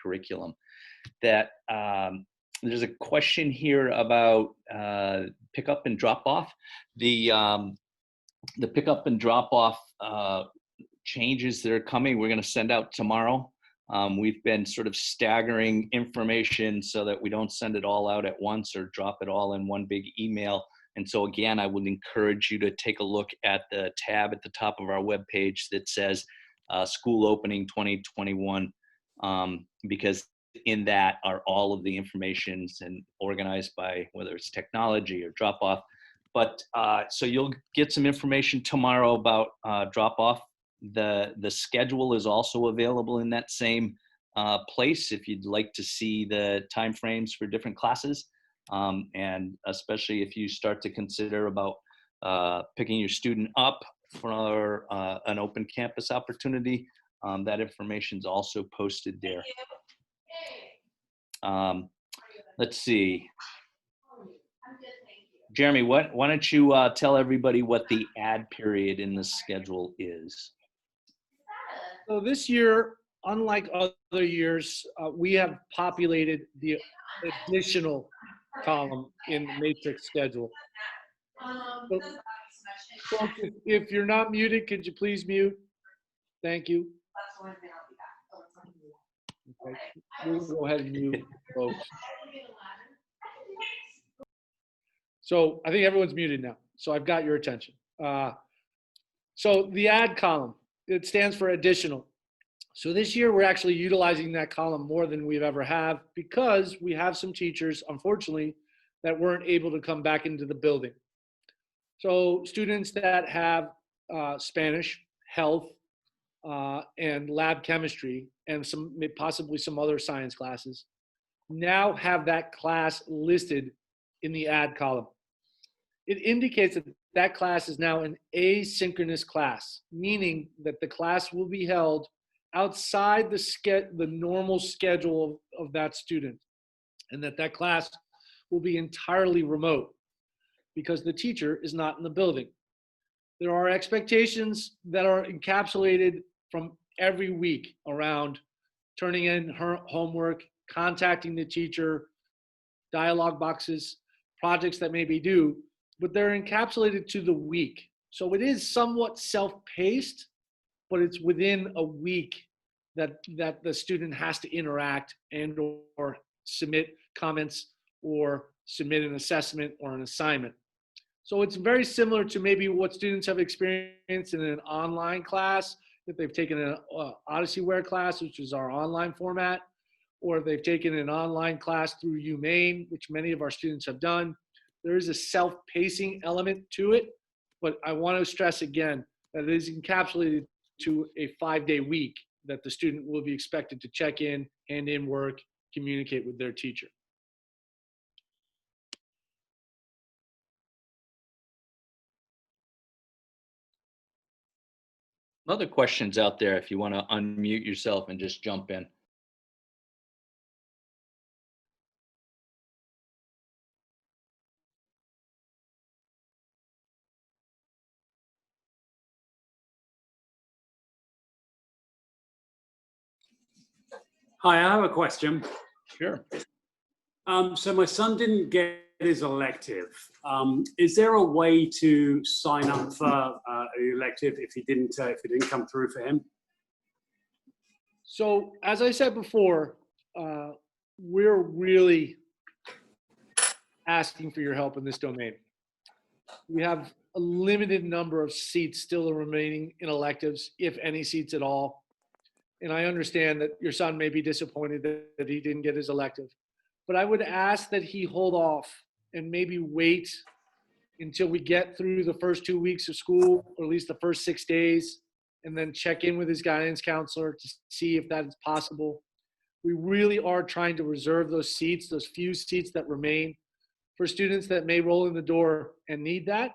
Speaker 1: curriculum. That there's a question here about pick up and drop off. The pick up and drop off changes that are coming, we're going to send out tomorrow. We've been sort of staggering information so that we don't send it all out at once or drop it all in one big email. And so again, I would encourage you to take a look at the tab at the top of our webpage that says School Opening 2021, because in that are all of the informations and organized by whether it's technology or drop off. But so you'll get some information tomorrow about drop off. The schedule is also available in that same place if you'd like to see the timeframes for different classes. And especially if you start to consider about picking your student up for an open campus opportunity, that information is also posted there. Let's see. Jeremy, why don't you tell everybody what the add period in the schedule is?
Speaker 2: So this year, unlike other years, we have populated the additional column in the matrix schedule. So, folks, if you're not muted, could you please mute? Thank you. Okay. We'll go ahead and mute, folks. So I think everyone's muted now. So I've got your attention. So the add column, it stands for additional. So this year we're actually utilizing that column more than we've ever have because we have some teachers, unfortunately, that weren't able to come back into the building. So students that have Spanish, health, and lab chemistry, and possibly some other science classes, now have that class listed in the add column. It indicates that that class is now an asynchronous class, meaning that the class will be held outside the normal schedule of that student, and that class will be entirely remote because the teacher is not in the building. There are expectations that are encapsulated from every week around turning in her homework, contacting the teacher, dialogue boxes, projects that may be due, but they're encapsulated to the week. So it is somewhat self-paced, but it's within a week that the student has to interact and or submit comments or submit an assessment or an assignment. So it's very similar to maybe what students have experienced in an online class, if they've taken an OdysseyWare class, which is our online format, or if they've taken an online class through UMaine, which many of our students have done. There is a self-pacing element to it, but I want to stress again that it is encapsulated to a 5-day week that the student will be expected to check in, hand in work, communicate with their teacher.
Speaker 1: Other questions out there if you want to unmute yourself and just jump in.
Speaker 5: Hi, I have a question.
Speaker 2: Sure.
Speaker 5: So my son didn't get his elective. Is there a way to sign up for an elective if it didn't come through for him?
Speaker 2: So as I said before, we're really asking for your help in this domain. We have a limited number of seats still remaining in electives, if any seats at all. And I understand that your son may be disappointed that he didn't get his elective, but I would ask that he hold off and maybe wait until we get through the first 2 weeks of school, or at least the first 6 days, and then check in with his guidance counselor to see if that is possible. We really are trying to reserve those seats, those few seats that remain, for students that may roll in the door and need that,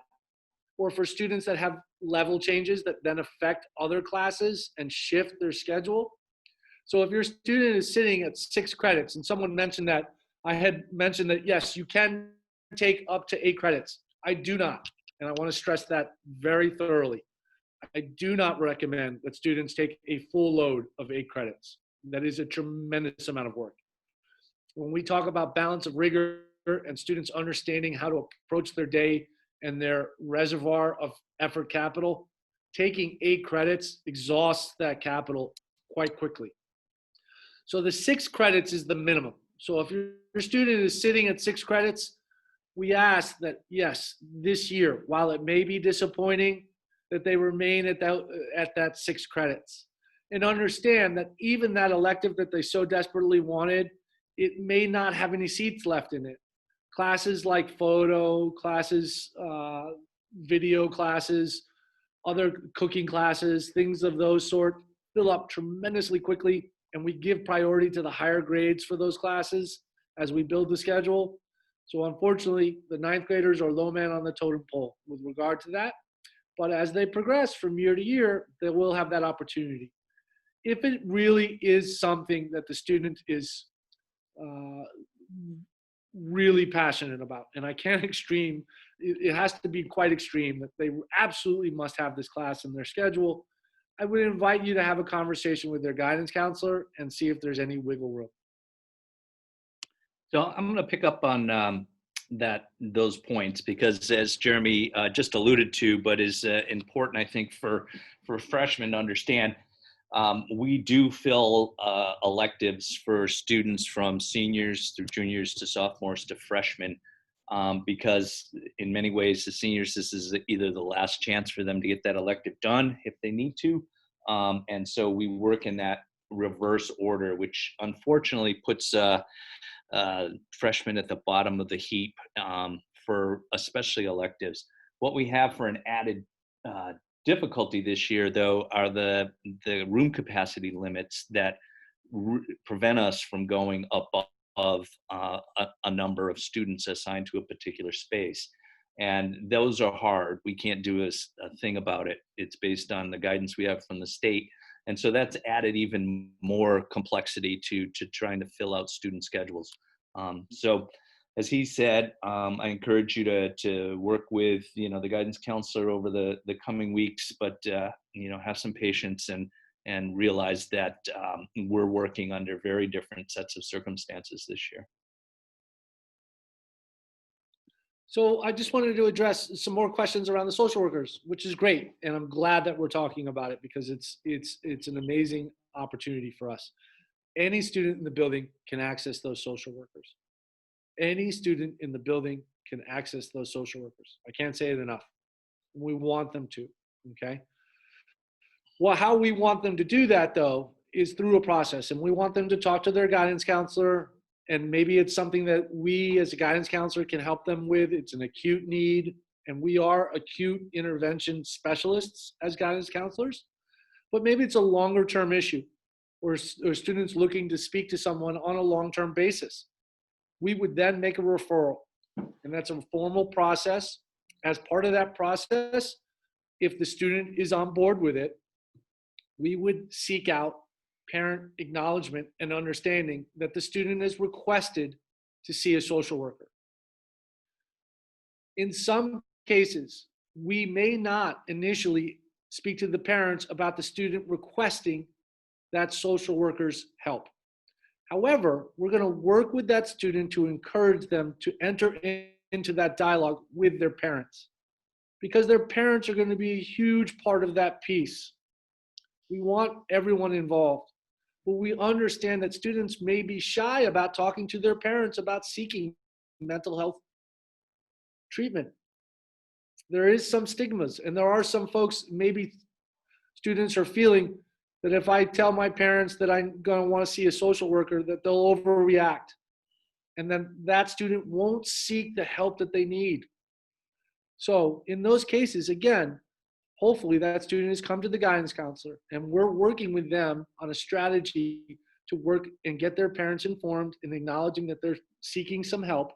Speaker 2: or for students that have level changes that then affect other classes and shift their schedule. So if your student is sitting at 6 credits, and someone mentioned that, I had mentioned that, yes, you can take up to 8 credits. I do not, and I want to stress that very thoroughly. I do not recommend that students take a full load of 8 credits. That is a tremendous amount of work. When we talk about balance of rigor and students understanding how to approach their day and their reservoir of effort capital, taking 8 credits exhausts that capital quite quickly. So the 6 credits is the minimum. So if your student is sitting at 6 credits, we ask that, yes, this year, while it may be disappointing, that they remain at that 6 credits. and understand that even that elective that they so desperately wanted, it may not have any seats left in it. Classes like photo classes, video classes, other cooking classes, things of those sort fill up tremendously quickly, and we give priority to the higher grades for those classes as we build the schedule. So unfortunately, the ninth graders are low man on the totem pole with regard to that. But as they progress from year to year, they will have that opportunity. If it really is something that the student is really passionate about, and I can't extreme, it has to be quite extreme, that they absolutely must have this class in their schedule, I would invite you to have a conversation with their guidance counselor and see if there's any wiggle room.
Speaker 1: So I'm going to pick up on those points, because as Jeremy just alluded to, but is important, I think, for freshmen to understand, we do fill electives for students from seniors through juniors to sophomores to freshmen, because in many ways, the seniors, this is either the last chance for them to get that elective done if they need to. And so we work in that reverse order, which unfortunately puts freshmen at the bottom of the heap for especially electives. What we have for an added difficulty this year, though, are the room capacity limits that prevent us from going above a number of students assigned to a particular space. And those are hard. We can't do a thing about it. It's based on the guidance we have from the state. And so that's added even more complexity to trying to fill out student schedules. So as he said, I encourage you to work with, the guidance counselor over the coming weeks, but, have some patience and realize that we're working under very different sets of circumstances this year.
Speaker 2: So I just wanted to address some more questions around the social workers, which is great. And I'm glad that we're talking about it, because it's an amazing opportunity for us. Any student in the building can access those social workers. Any student in the building can access those social workers. I can't say it enough. We want them to, okay? Well, how we want them to do that, though, is through a process. And we want them to talk to their guidance counselor. And maybe it's something that we as a guidance counselor can help them with. It's an acute need. And we are acute intervention specialists as guidance counselors. But maybe it's a longer term issue, or students looking to speak to someone on a long-term basis. We would then make a referral, and that's a formal process. As part of that process, if the student is on board with it, we would seek out parent acknowledgement and understanding that the student is requested to see a social worker. In some cases, we may not initially speak to the parents about the student requesting that social worker's help. However, we're going to work with that student to encourage them to enter into that dialogue with their parents, because their parents are going to be a huge part of that piece. We want everyone involved, but we understand that students may be shy about talking to their parents about seeking mental health treatment. There is some stigmas, and there are some folks, maybe students are feeling that if I tell my parents that I'm going to want to see a social worker, that they'll overreact. And then that student won't seek the help that they need. So in those cases, again, hopefully that student has come to the guidance counselor, and we're working with them on a strategy to work and get their parents informed and acknowledging that they're seeking some help.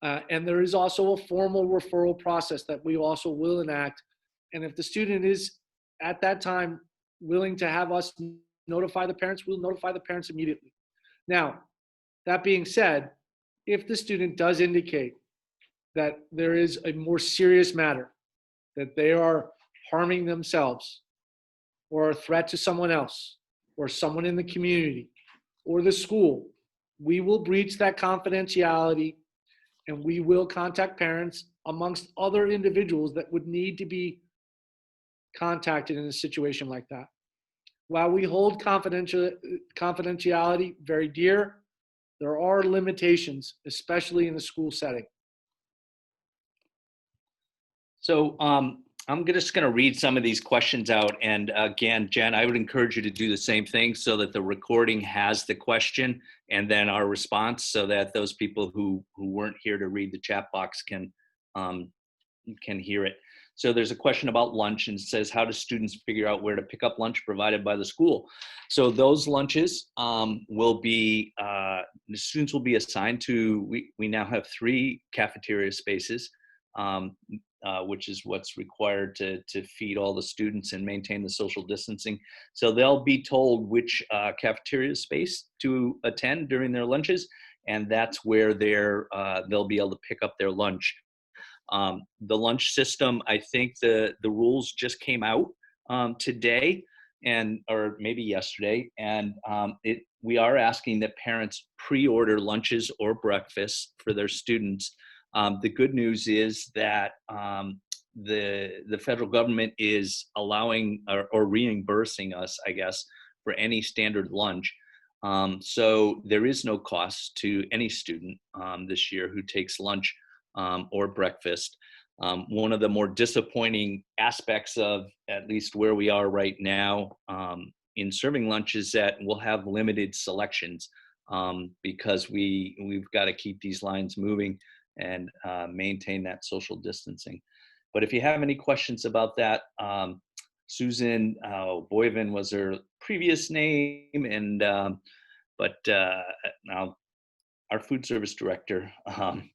Speaker 2: And there is also a formal referral process that we also will enact. And if the student is at that time willing to have us notify the parents, we'll notify the parents immediately. Now, that being said, if the student does indicate that there is a more serious matter, that they are harming themselves or a threat to someone else or someone in the community or the school, we will breach that confidentiality, and we will contact parents amongst other individuals that would need to be contacted in a situation like that. While we hold confidentiality very dear, there are limitations, especially in the school setting.
Speaker 1: So I'm just going to read some of these questions out. And again, Jen, I would encourage you to do the same thing so that the recording has the question and then our response, so that those people who weren't here to read the chat box can hear it. So there's a question about lunch, and it says, how do students figure out where to pick up lunch provided by the school? So those lunches will be, the students will be assigned to, we now have 3 cafeteria spaces, which is what's required to feed all the students and maintain the social distancing. So they'll be told which cafeteria space to attend during their lunches, and that's where they'll be able to pick up their lunch. The lunch system, I think the rules just came out today, or maybe yesterday, and we are asking that parents pre-order lunches or breakfast for their students. The good news is that the federal government is allowing or reimbursing us, I guess, for any standard lunch. So there is no cost to any student this year who takes lunch or breakfast. One of the more disappointing aspects of at least where we are right now in serving lunch is that we'll have limited selections because we've got to keep these lines moving and maintain that social distancing. But if you have any questions about that, Susan Boyven was her previous name, and but now our food service director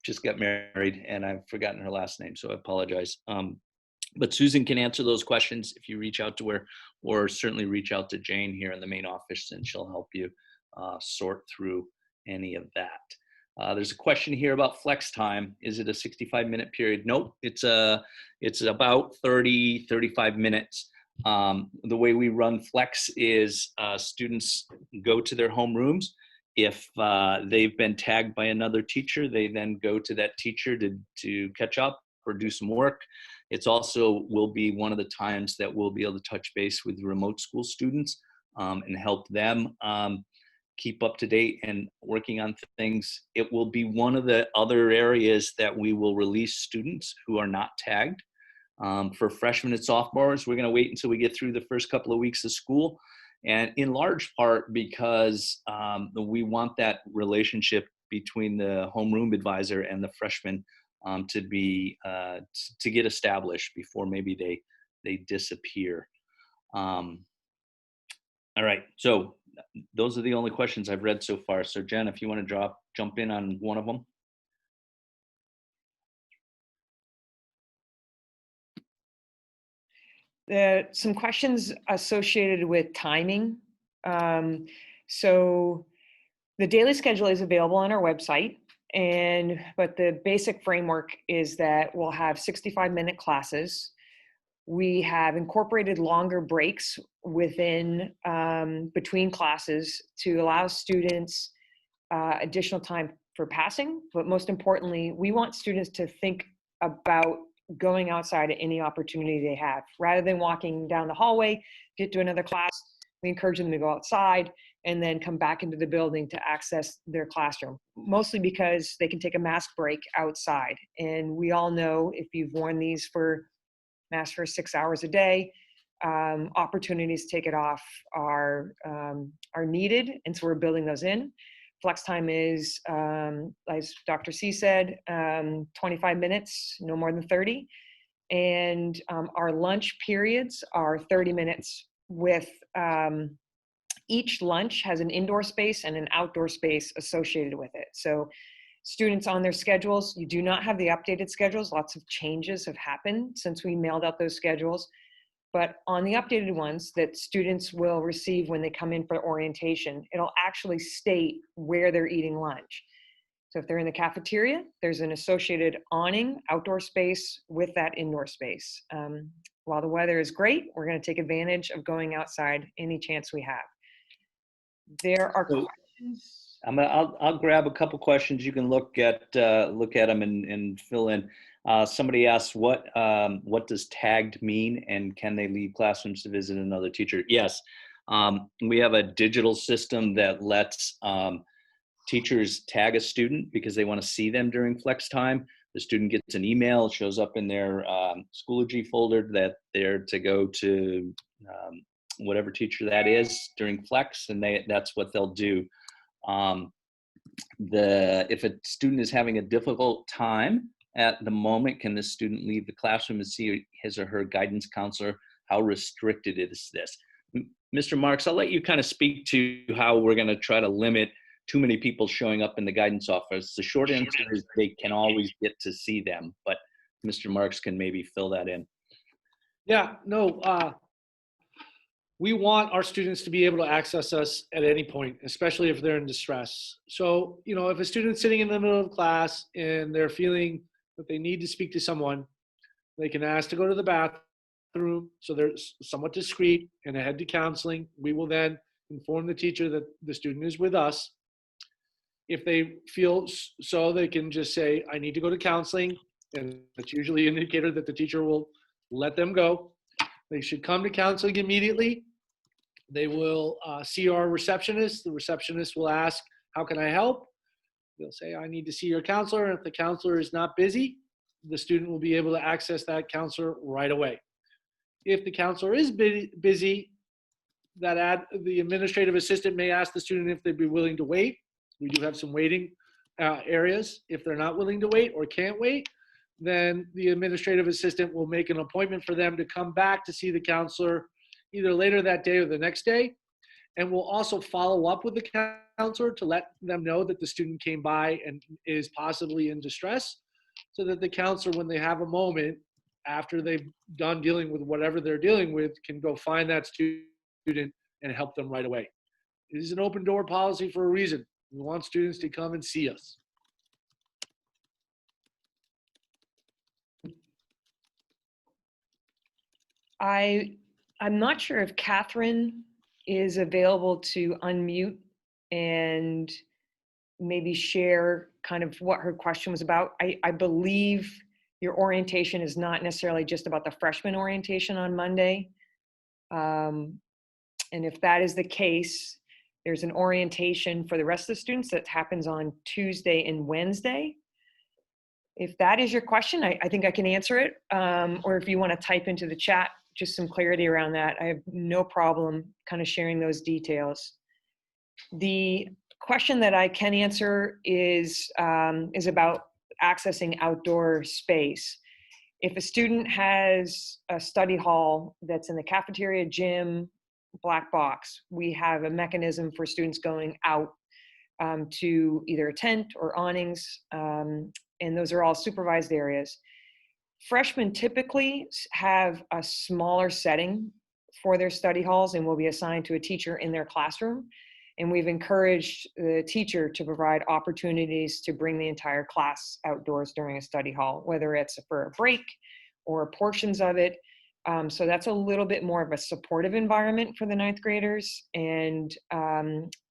Speaker 1: just got married, and I've forgotten her last name, so I apologize. But Susan can answer those questions if you reach out to her, or certainly reach out to Jane here in the main office, and she'll help you sort through any of that. There's a question here about flex time. Is it a 65-minute period? Nope, it's about 30, 35 minutes. The way we run flex is students go to their home rooms. If they've been tagged by another teacher, they then go to that teacher to catch up or do some work. It's also will be one of the times that we'll be able to touch base with remote school students and help them keep up to date and working on things. It will be one of the other areas that we will release students who are not tagged. For freshmen and sophomores, we're going to wait until we get through the first couple of weeks of school. And in large part because we want that relationship between the homeroom advisor and the freshman to get established before maybe they disappear. All right, so those are the only questions I've read so far. So Jen, if you want to jump in on one of them.
Speaker 3: Some questions associated with timing. So the daily schedule is available on our website, but the basic framework is that we'll have 65-minute classes. We have incorporated longer breaks between classes to allow students additional time for passing. But most importantly, we want students to think about going outside at any opportunity they have. Rather than walking down the hallway, get to another class, we encourage them to go outside and then come back into the building to access their classroom, mostly because they can take a mask break outside. And we all know if you've worn these masks for 6 hours a day, opportunities to take it off are needed. And so we're building those in. Flex time is, as Dr. C said, 25 minutes, no more than 30. And our lunch periods are 30 minutes with each lunch has an indoor space and an outdoor space associated with it. So students on their schedules, you do not have the updated schedules. Lots of changes have happened since we mailed out those schedules. But on the updated ones that students will receive when they come in for orientation, it'll actually state where they're eating lunch. So if they're in the cafeteria, there's an associated awning, outdoor space with that indoor space. While the weather is great, we're going to take advantage of going outside any chance we have. There are questions.
Speaker 1: I'll grab a couple questions. You can look at them and fill in. Somebody asked, what does tagged mean, and can they leave classrooms to visit another teacher? Yes, we have a digital system that lets teachers tag a student because they want to see them during flex time. The student gets an email, it shows up in their Schoology folder that they're to go to whatever teacher that is during Flex, and that's what they'll do. If a student is having a difficult time at the moment, can the student leave the classroom and see his or her guidance counselor? How restricted is this? Mr. Marks, I'll let you kind of speak to how we're going to try to limit too many people showing up in the guidance office. The short answer is they can always get to see them, but Mr. Marks can maybe fill that in.
Speaker 2: Yeah, no, we want our students to be able to access us at any point, especially if they're in distress. So, you know, if a student's sitting in the middle of class and they're feeling that they need to speak to someone, they can ask to go to the bathroom. So they're somewhat discreet and head to counseling. We will then inform the teacher that the student is with us. If they feel so, they can just say, I need to go to counseling. And that's usually an indicator that the teacher will let them go. They should come to counseling immediately. They will see our receptionist. The receptionist will ask, how can I help? They'll say, I need to see your counselor. And if the counselor is not busy, the student will be able to access that counselor right away. If the counselor is busy, the administrative assistant may ask the student if they'd be willing to wait. We do have some waiting areas. If they're not willing to wait or can't wait, then the administrative assistant will make an appointment for them to come back to see the counselor either later that day or the next day. And we'll also follow up with the counselor to let them know that the student came by and is possibly in distress, so that the counselor, when they have a moment after they've done dealing with whatever they're dealing with, can go find that student and help them right away. It is an open door policy for a reason. We want students to come and see us.
Speaker 3: I'm not sure if Catherine is available to unmute and maybe share kind of what her question was about. I believe your orientation is not necessarily just about the freshman orientation on Monday. And if that is the case, there's an orientation for the rest of the students that happens on Tuesday and Wednesday. If that is your question, I think I can answer it. Or if you want to type into the chat just some clarity around that, I have no problem kind of sharing those details. The question that I can answer is about accessing outdoor space. If a student has a study hall that's in the cafeteria, gym, black box, we have a mechanism for students going out to either a tent or awnings, and those are all supervised areas. Freshmen typically have a smaller setting for their study halls and will be assigned to a teacher in their classroom. And we've encouraged the teacher to provide opportunities to bring the entire class outdoors during a study hall, whether it's for a break or portions of it. So that's a little bit more of a supportive environment for the ninth graders. And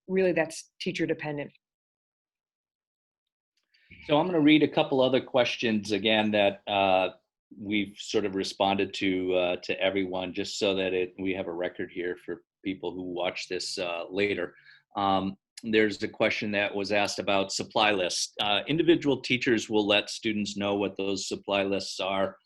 Speaker 3: really that's teacher dependent.
Speaker 1: So I'm going to read a couple other questions again that we've sort of responded to everyone, just so that we have a record here for people who watch this later. There's a question that was asked about supply lists. Individual teachers will let students know what those supply lists are.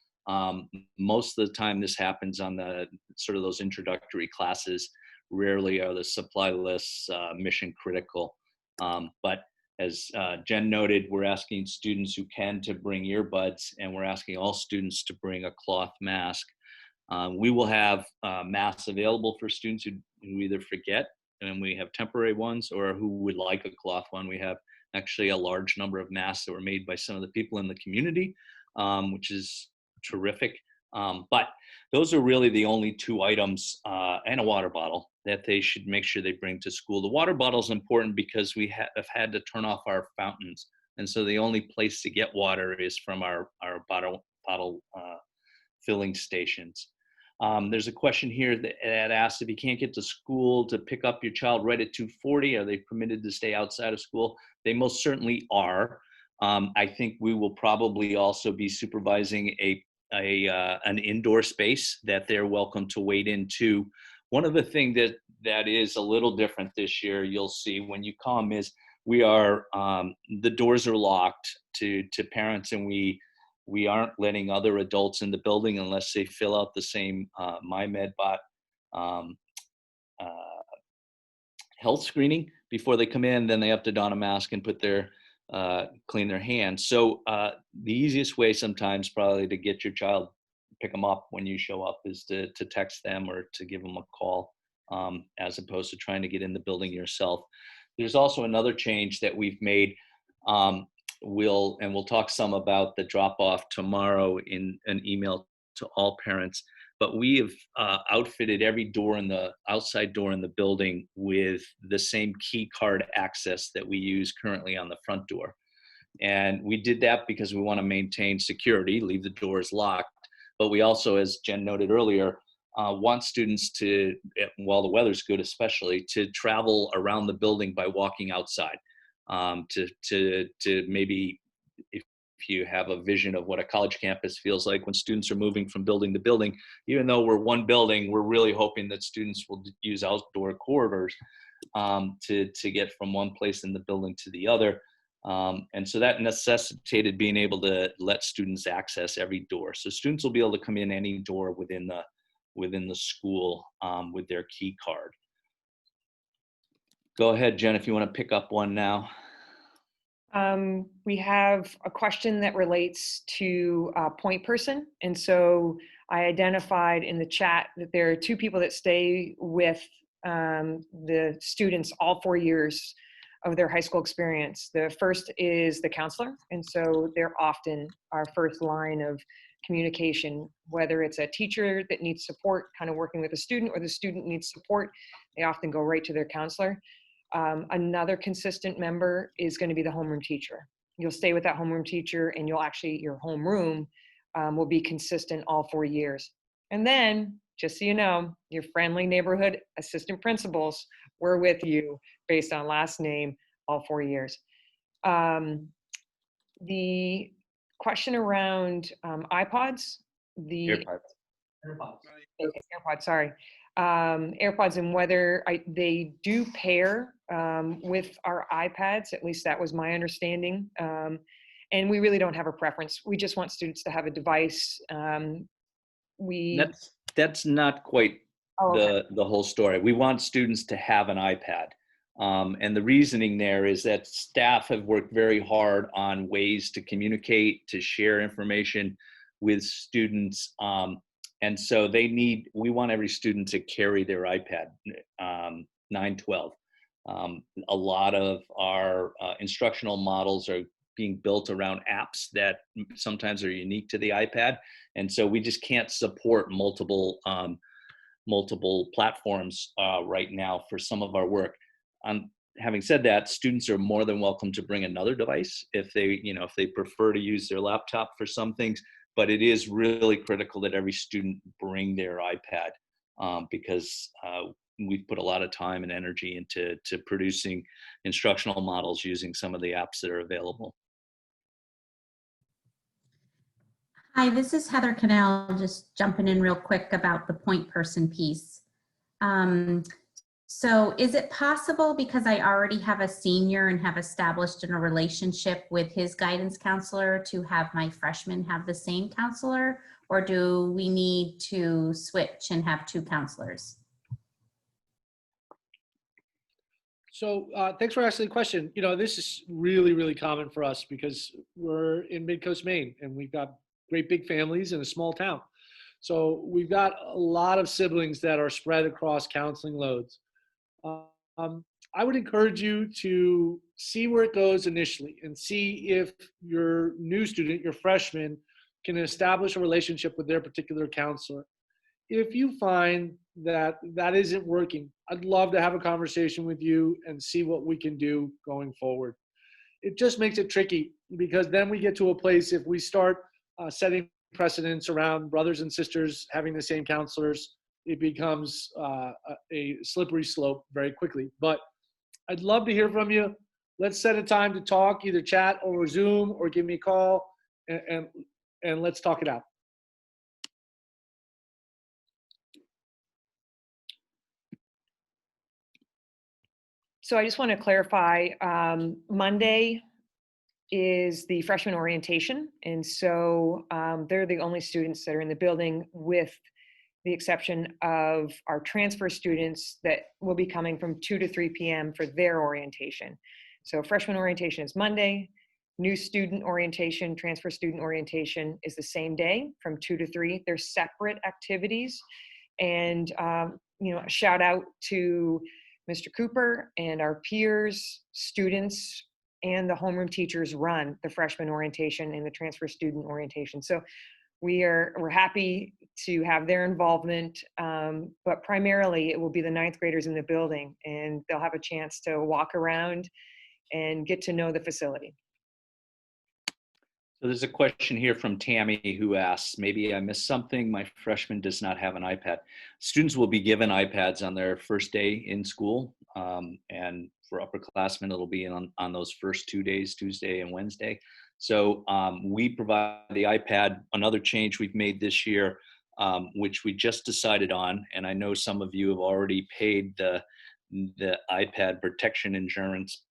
Speaker 1: Most of the time this happens on the sort of those introductory classes. Rarely are the supply lists mission critical. But as Jen noted, we're asking students who can to bring earbuds, and we're asking all students to bring a cloth mask. We will have masks available for students who either forget, and we have temporary ones, or who would like a cloth one. We have actually a large number of masks that were made by some of the people in the community, which is terrific. But those are really the only two items, and a water bottle, that they should make sure they bring to school. The water bottle is important because we have had to turn off our fountains. And so the only place to get water is from our bottle filling stations. There's a question here that asks, if you can't get to school to pick up your child right at 2:40, are they permitted to stay outside of school? They most certainly are. I think we will probably also be supervising an indoor space that they're welcome to wait into. One of the things that is a little different this year, you'll see when you come, is the doors are locked to parents, and we aren't letting other adults in the building unless they fill out the same MyMedBot health screening before they come in. Then they have to don a mask and clean their hands. So the easiest way sometimes probably to get your child, pick them up when you show up, is to text them or to give them a call, as opposed to trying to get in the building yourself. There's also another change that we've made. We'll talk some about the drop off tomorrow in an email to all parents, but we have outfitted every outside door in the building with the same key card access that we use currently on the front door. And we did that because we want to maintain security, leave the doors locked. But we also, as Jen noted earlier, want students to, while the weather's good especially, to travel around the building by walking outside. To maybe, if you have a vision of what a college campus feels like when students are moving from building to building, even though we're one building, we're really hoping that students will use outdoor corridors to get from one place in the building to the other. And so that necessitated being able to let students access every door. So students will be able to come in any door within the school with their key card. Go ahead, Jen, if you want to pick up one now.
Speaker 3: We have a question that relates to point person. And so I identified in the chat that there are two people that stay with the students all 4 years of their high school experience. The first is the counselor. And so they're often our first line of communication, whether it's a teacher that needs support, kind of working with a student, or the student needs support, they often go right to their counselor. Another consistent member is going to be the homeroom teacher. You'll stay with that homeroom teacher, and your homeroom will be consistent all 4 years. And then, just so you know, your friendly neighborhood assistant principals were with you based on last name all 4 years. The question around iPods, AirPods, sorry. AirPods, and whether they do pair with our iPads, at least that was my understanding. And we really don't have a preference. We just want students to have a device.
Speaker 1: That's not quite the whole story. We want students to have an iPad. And the reasoning there is that staff have worked very hard on ways to communicate, to share information with students. And so we want every student to carry their iPad 912. A lot of our instructional models are being built around apps that sometimes are unique to the iPad. And so we just can't support multiple platforms right now for some of our work. Having said that, students are more than welcome to bring another device if they prefer to use their laptop for some things. But it is really critical that every student bring their iPad because we've put a lot of time and energy into producing instructional models using some of the apps that are available.
Speaker 6: Hi, this is Heather Cannell, just jumping in real quick about the point person piece. So is it possible, because I already have a senior and have established a relationship with his guidance counselor, to have my freshmen have the same counselor, or do we need to switch and have two counselors?
Speaker 2: So thanks for asking the question. This is really, really common for us because we're in Mid-Coast Maine and we've got great big families in a small town. So we've got a lot of siblings that are spread across counseling loads. I would encourage you to see where it goes initially and see if your new student, your freshman, can establish a relationship with their particular counselor. If you find that that isn't working, I'd love to have a conversation with you and see what we can do going forward. It just makes it tricky because then we get to a place, if we start setting precedents around brothers and sisters having the same counselors, it becomes a slippery slope very quickly. But I'd love to hear from you. Let's set a time to talk, either chat or Zoom, or give me a call, and let's talk it out.
Speaker 3: So I just want to clarify, Monday, is the freshman orientation. And so they're the only students that are in the building, with the exception of our transfer students that will be coming from 2 to 3 p.m. for their orientation. So freshman orientation is Monday. New student orientation, transfer student orientation is the same day from 2 to 3. They're separate activities. And, you know, a shout out to Mr. Cooper and our peers, students, and the homeroom teachers run the freshman orientation and the transfer student orientation. So we're happy to have their involvement, but primarily it will be the ninth graders in the building, and they'll have a chance to walk around and get to know the facility.
Speaker 1: So there's a question here from Tammy who asks, maybe I missed something. My freshman does not have an iPad. Students will be given iPads on their first day in school. And for upperclassmen, it'll be on those first 2 days, Tuesday and Wednesday. So we provide the iPad. Another change we've made this year, which we just decided on, and I know some of you have already paid the iPad protection insurance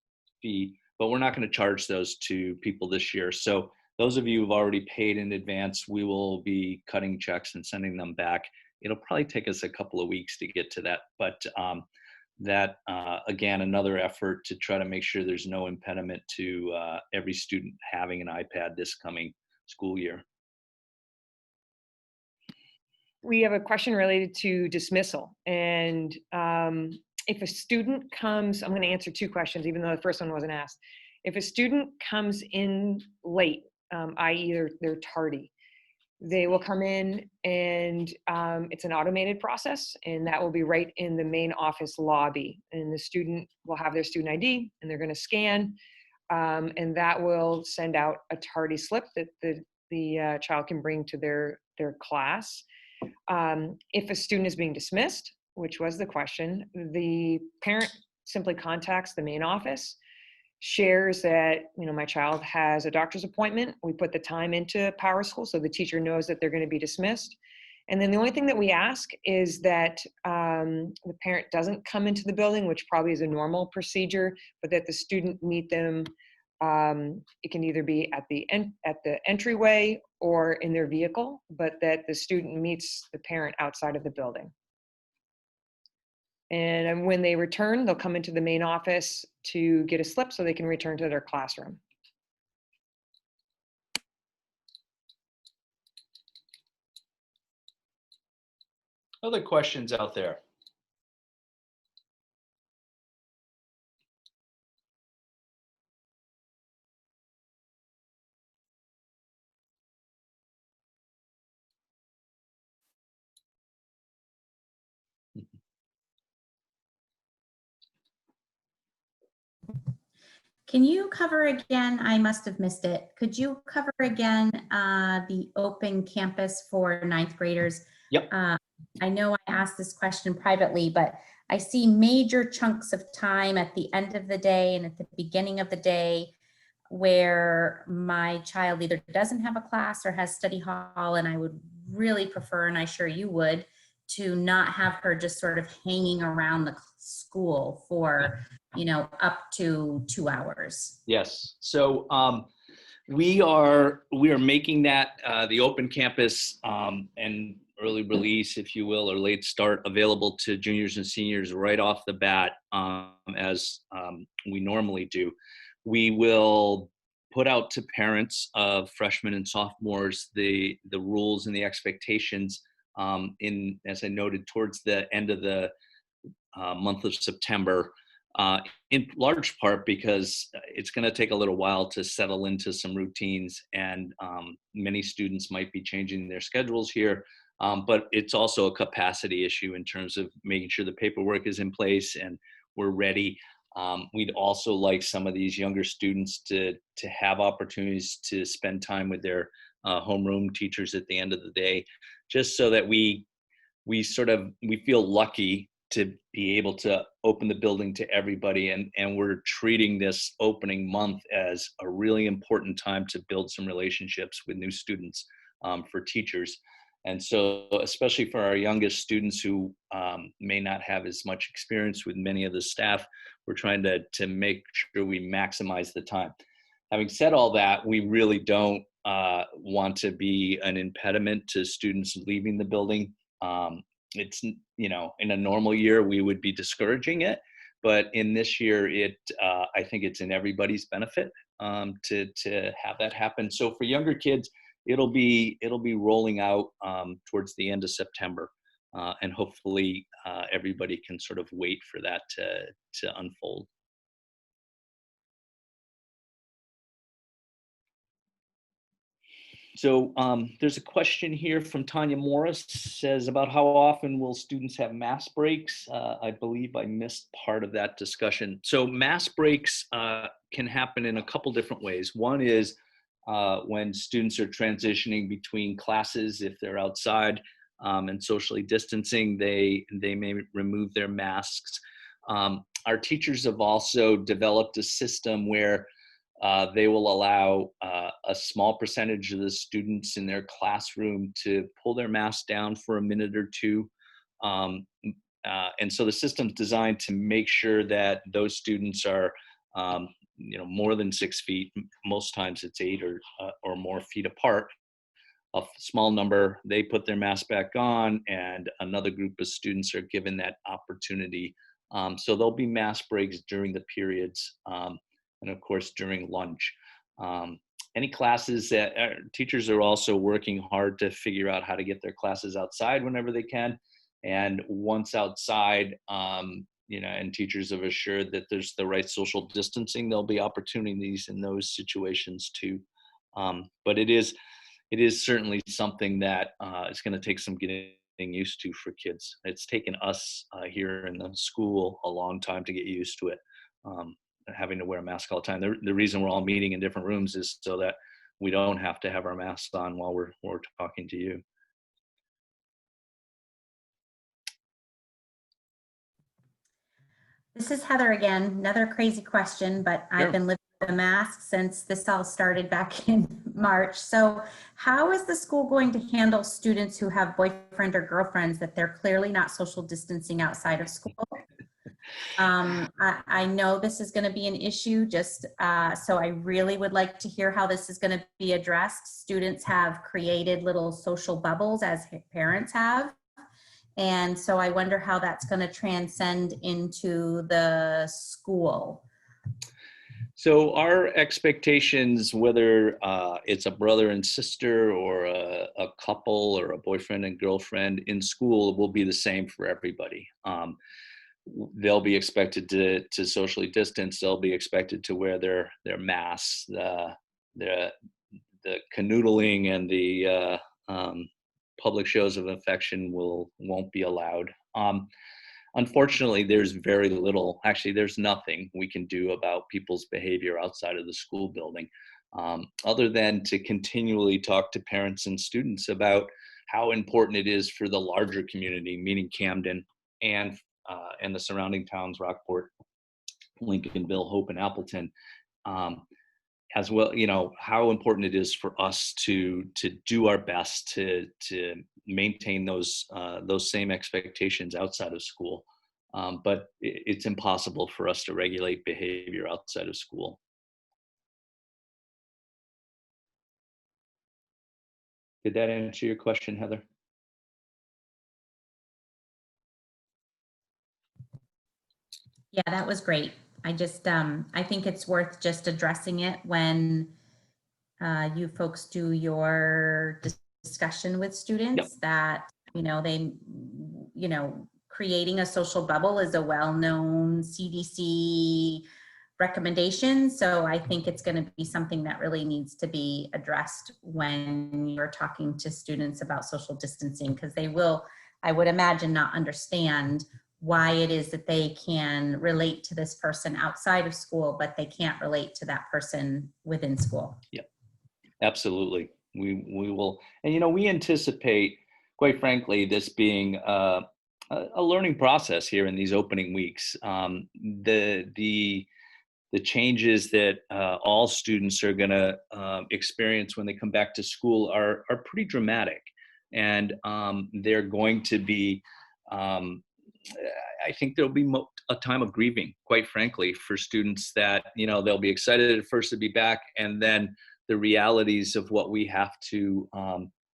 Speaker 1: fee, but we're not going to charge those to people this year. So those of you who've already paid in advance, we will be cutting checks and sending them back. It'll probably take us a couple of weeks to get to that, but again, another effort to try to make sure there's no impediment to every student having an iPad this coming school year.
Speaker 3: We have a question related to dismissal. And if a student comes, I'm going to answer 2 questions, even though the first one wasn't asked. If a student comes in late, i.e. they're tardy, they will come in and it's an automated process, and that will be right in the main office lobby. And the student will have their student ID, and they're going to scan, and that will send out a tardy slip that the child can bring to their class. If a student is being dismissed, which was the question, the parent simply contacts the main office, shares that, you know, my child has a doctor's appointment. We put the time into PowerSchool so the teacher knows that they're going to be dismissed. And then the only thing that we ask is that the parent doesn't come into the building, which probably is a normal procedure, but that the student meet them. It can either be at the entryway or in their vehicle, but that the student meets the parent outside of the building. And when they return, they'll come into the main office to get a slip so they can return to their classroom.
Speaker 1: Other questions out there?
Speaker 6: Can you cover again, I must have missed it. Could you cover again the open campus for ninth graders?
Speaker 1: Yep.
Speaker 6: I know I asked this question privately, but I see major chunks of time at the end of the day and at the beginning of the day where my child either doesn't have a class or has study hall, and I would really prefer, and I'm sure you would, to not have her just sort of hanging around the school for, you know, up to 2 hours.
Speaker 1: Yes. So we are making that the open campus and early release, if you will, or late start available to juniors and seniors right off the bat, as we normally do. We will put out to parents of freshmen and sophomores the rules and the expectations as I noted, towards the end of the month of September, in large part because it's going to take a little while to settle into some routines, and many students might be changing their schedules here, but it's also a capacity issue in terms of making sure the paperwork is in place and we're ready. We'd also like some of these younger students to have opportunities to spend time with their homeroom teachers at the end of the day, just so that we feel lucky to be able to open the building to everybody, and we're treating this opening month as a really important time to build some relationships with new students for teachers. And so, especially for our youngest students who may not have as much experience with many of the staff, we're trying to make sure we maximize the time. Having said all that, we really don't want to be an impediment to students leaving the building. It's, you know, in a normal year, we would be discouraging it, but in this year, I think it's in everybody's benefit to have that happen. So for younger kids, it'll be rolling out towards the end of September, and hopefully everybody can sort of wait for that to unfold. So there's a question here from Tanya Morris, says about how often will students have mass breaks? I believe I missed part of that discussion. So mass breaks can happen in a couple different ways. One is when students are transitioning between classes, if they're outside and socially distancing, they may remove their masks. Our teachers have also developed a system where they will allow a small percentage of the students in their classroom to pull their mask down for a minute or two. And so the system's designed to make sure that those students are, you know, more than 6 feet. Most times it's 8 or more feet apart. A small number, they put their mask back on, and another group of students are given that opportunity. So there'll be mask breaks during the periods. And of course, during lunch. Any classes that teachers are also working hard to figure out how to get their classes outside whenever they can. And once outside, you know, and teachers have assured that there's the right social distancing, there'll be opportunities in those situations too. But it is certainly something that is going to take some getting used to for kids. It's taken us here in the school a long time to get used to it. Having to wear a mask all the time. The reason we're all meeting in different rooms is so that we don't have to have our masks on while we're talking to you.
Speaker 6: This is Heather again, another crazy question, but
Speaker 1: Sure.
Speaker 6: I've been living with a mask since this all started back in March. So how is the school going to handle students who have boyfriend or girlfriends that they're clearly not social distancing outside of school? I know this is going to be an issue, so I really would like to hear how this is going to be addressed. Students have created little social bubbles, as parents have. And so I wonder how that's going to transcend into the school.
Speaker 1: So our expectations, whether it's a brother and sister or a couple or a boyfriend and girlfriend in school, will be the same for everybody. They'll be expected to socially distance. They'll be expected to wear their masks. The canoodling and the public shows of affection won't be allowed. Unfortunately, there's very little, actually there's nothing we can do about people's behavior outside of the school building, other than to continually talk to parents and students about how important it is for the larger community, meaning Camden and the surrounding towns, Rockport, Lincolnville, Hope, and Appleton, as well, you know, how important it is for us to do our best to maintain those same expectations outside of school. But it's impossible for us to regulate behavior outside of school. Did that answer your question, Heather?
Speaker 6: Yeah, that was great. I just, I think it's worth just addressing it when you folks do your discussion with students. Yep. That, you know, creating a social bubble is a well-known CDC recommendation. So I think it's going to be something that really needs to be addressed when you're talking to students about social distancing, because they will, I would imagine, not understand why it is that they can relate to this person outside of school, but they can't relate to that person within school.
Speaker 1: Yep, absolutely. We will, and you know, we anticipate, quite frankly, this being a learning process here in these opening weeks. The changes that all students are going to experience when they come back to school are pretty dramatic, and they're going to be I think there'll be a time of grieving, quite frankly, for students that, you know, they'll be excited at first to be back, and then the realities of what we have to,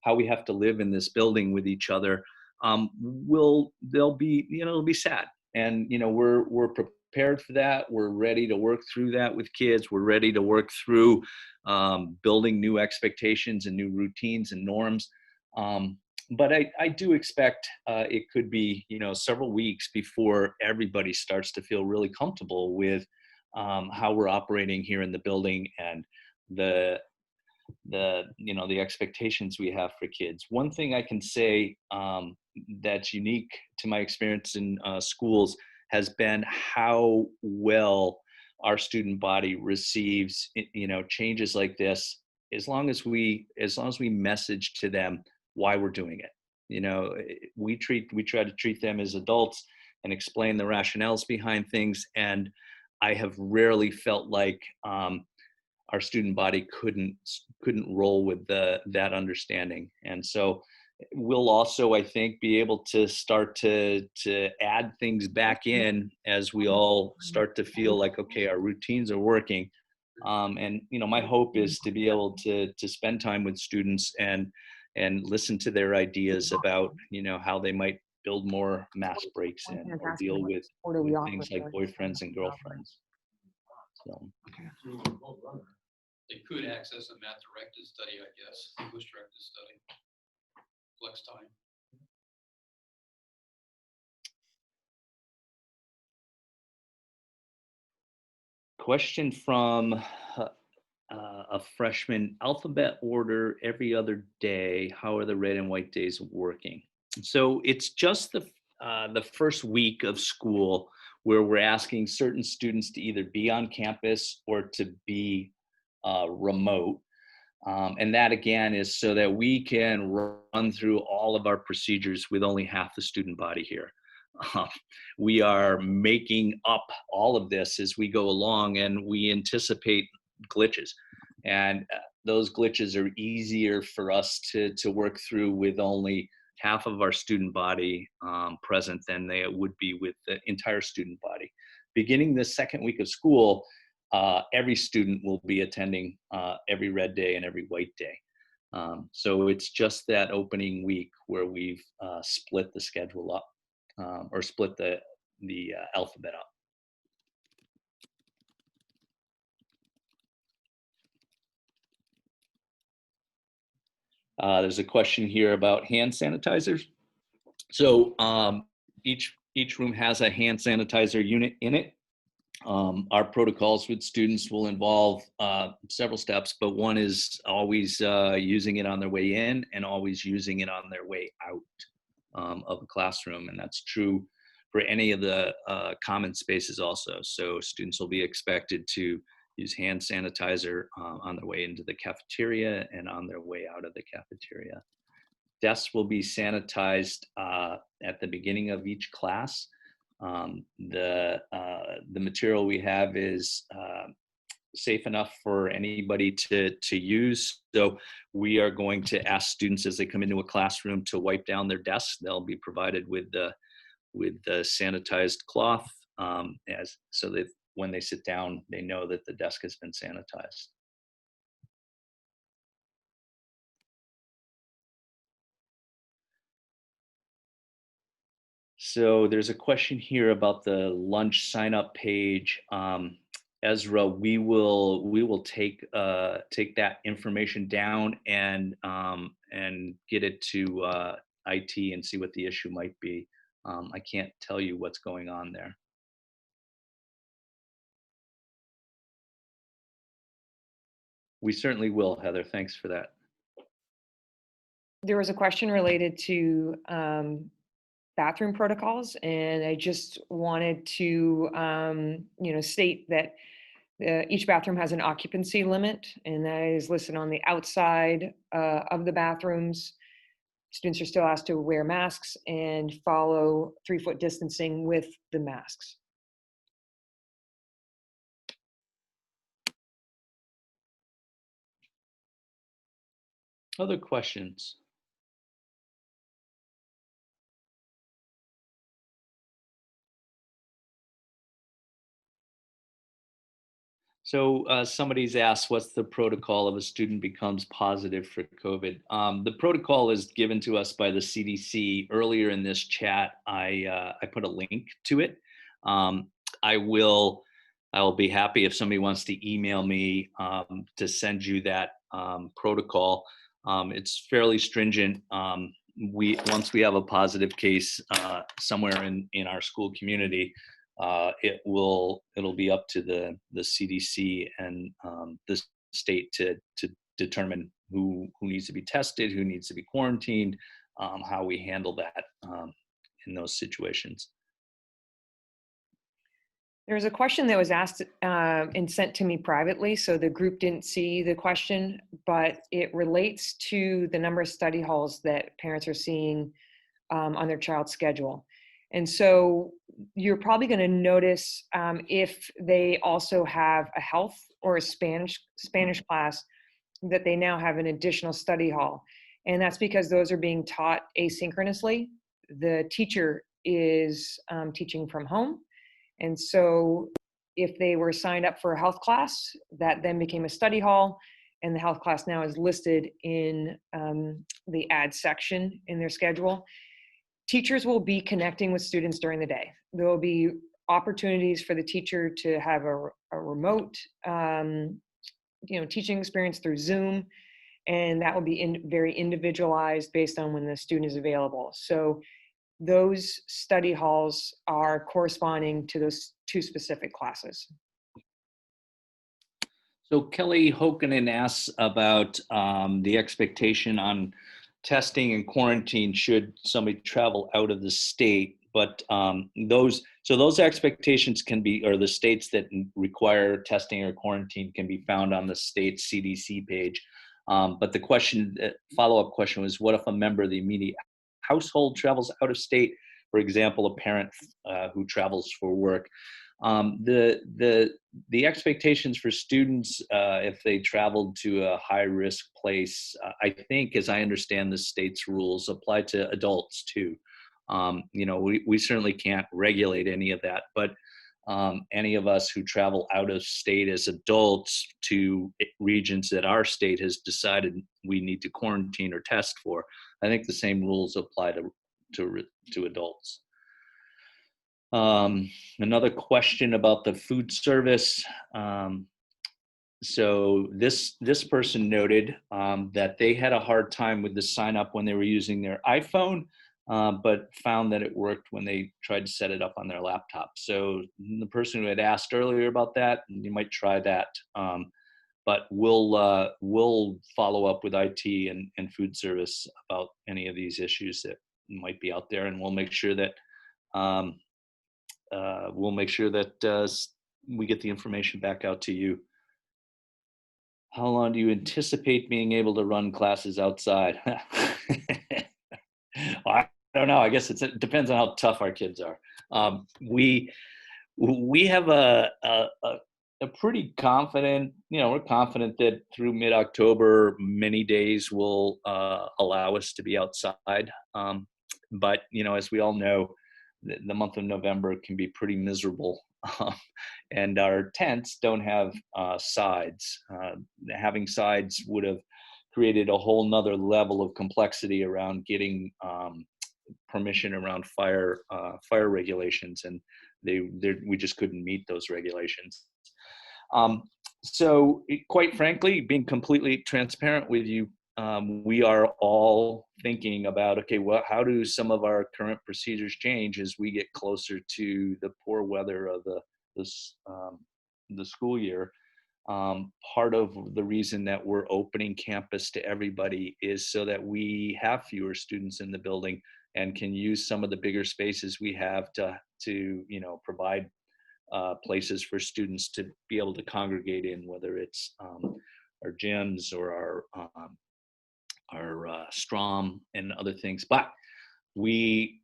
Speaker 1: how we have to live in this building with each other, they'll be, you know, it'll be sad. And, you know, we're prepared for that. We're ready to work through that with kids. We're ready to work through building new expectations and new routines and norms. But I do expect it could be, you know, several weeks before everybody starts to feel really comfortable with how we're operating here in the building and the you know, the expectations we have for kids. One thing I can say that's unique to my experience in schools has been how well our student body receives, you know, changes like this, as long as we message to them why we're doing it. You know, we try to treat them as adults and explain the rationales behind things. And I have rarely felt like our student body couldn't roll with that understanding. And so we'll also, I think, be able to start to add things back in as we all start to feel like, okay, our routines are working. And, you know, my hope is to be able to spend time with students and listen to their ideas about, you know, how they might build more mass breaks in or deal with things like boyfriends and girlfriends. So.
Speaker 7: They could access a math-directed study, I guess, English-directed study, flex time.
Speaker 1: Question from a freshman: alphabet order every other day. How are the red and white days working? So it's just the first week of school where we're asking certain students to either be on campus or to be remote. And that, again, is so that we can run through all of our procedures with only half the student body here. We are making up all of this as we go along, and we anticipate glitches. And those glitches are easier for us to work through with only half of our student body present than they would be with the entire student body. Beginning the second week of school, every student will be attending every red day and every white day. So it's just that opening week where we've split the schedule up, or split the alphabet up. There's a question here about hand sanitizers. So each room has a hand sanitizer unit in it. Our protocols with students will involve several steps, but one is always using it on their way in and always using it on their way out of the classroom. And that's true for any of the common spaces also. So students will be expected to use hand sanitizer on their way into the cafeteria and on their way out of the cafeteria. Desks will be sanitized at the beginning of each class. The material we have is safe enough for anybody to use. So we are going to ask students as they come into a classroom to wipe down their desks. They'll be provided with the sanitized cloth, so that when they sit down, they know that the desk has been sanitized. So there's a question here about the lunch sign-up page. Ezra, we will take that information down and get it to IT and see what the issue might be. I can't tell you what's going on there. We certainly will, Heather. Thanks for that.
Speaker 3: There was a question related to bathroom protocols, and I just wanted to state that each bathroom has an occupancy limit, and that is listed on the outside of the bathrooms. Students are still asked to wear masks and follow 3-foot distancing with the masks.
Speaker 1: Other questions? So somebody's asked, what's the protocol if a student becomes positive for COVID? The protocol is given to us by the CDC. Earlier in this chat, I put a link to it. I will be happy if somebody wants to email me to send you that protocol. It's fairly stringent. Once we have a positive case somewhere in our school community, it'll be up to the CDC and the state to determine who needs to be tested, who needs to be quarantined, how we handle that in those situations.
Speaker 3: There's a question that was asked and sent to me privately, so the group didn't see the question, but it relates to the number of study halls that parents are seeing on their child's schedule. And so you're probably going to notice if they also have a health or a Spanish class, that they now have an additional study hall. And that's because those are being taught asynchronously. The teacher is teaching from home. And so if they were signed up for a health class, that then became a study hall, and the health class now is listed in the add section in their schedule. Teachers will be connecting with students during the day. There will be opportunities for the teacher to have a remote teaching experience through Zoom, and that will be very individualized based on when the student is available. So those study halls are corresponding to those two specific classes.
Speaker 1: So Kelly Hokanen asks about the expectation on testing and quarantine should somebody travel out of the state. But those expectations can be, or the states that require testing or quarantine can be found on the state CDC page. But the follow-up question was, what if a member of the immediate household travels out of state, for example, a parent who travels for work? The expectations for students if they traveled to a high-risk place, I think, as I understand the state's rules, apply to adults too. We certainly can't regulate any of that, but any of us who travel out of state as adults to regions that our state has decided we need to quarantine or test for, I think the same rules apply to adults. Another question about the food service. So this person noted that they had a hard time with the sign up when they were using their iPhone, but found that it worked when they tried to set it up on their laptop. So the person who had asked earlier about that, you might try that. But we'll follow up with IT and food service about any of these issues that might be out there, and we'll make sure that we get the information back out to you. How long do you anticipate being able to run classes outside? Well, I don't know. I guess it depends on how tough our kids are. We have a pretty confident, we're confident that through mid-October, many days will allow us to be outside. But, as we all know, the month of November can be pretty miserable. And our tents don't have sides. Having sides would have created a whole nother level of complexity around getting permission around fire regulations, and we just couldn't meet those regulations. So quite frankly, being completely transparent with you, we are all thinking about, okay, well, how do some of our current procedures change as we get closer to the poor weather of the school year? Part of the reason that we're opening campus to everybody is so that we have fewer students in the building and can use some of the bigger spaces we have to provide places for students to be able to congregate in, whether it's our gyms or our Strom and other things. But we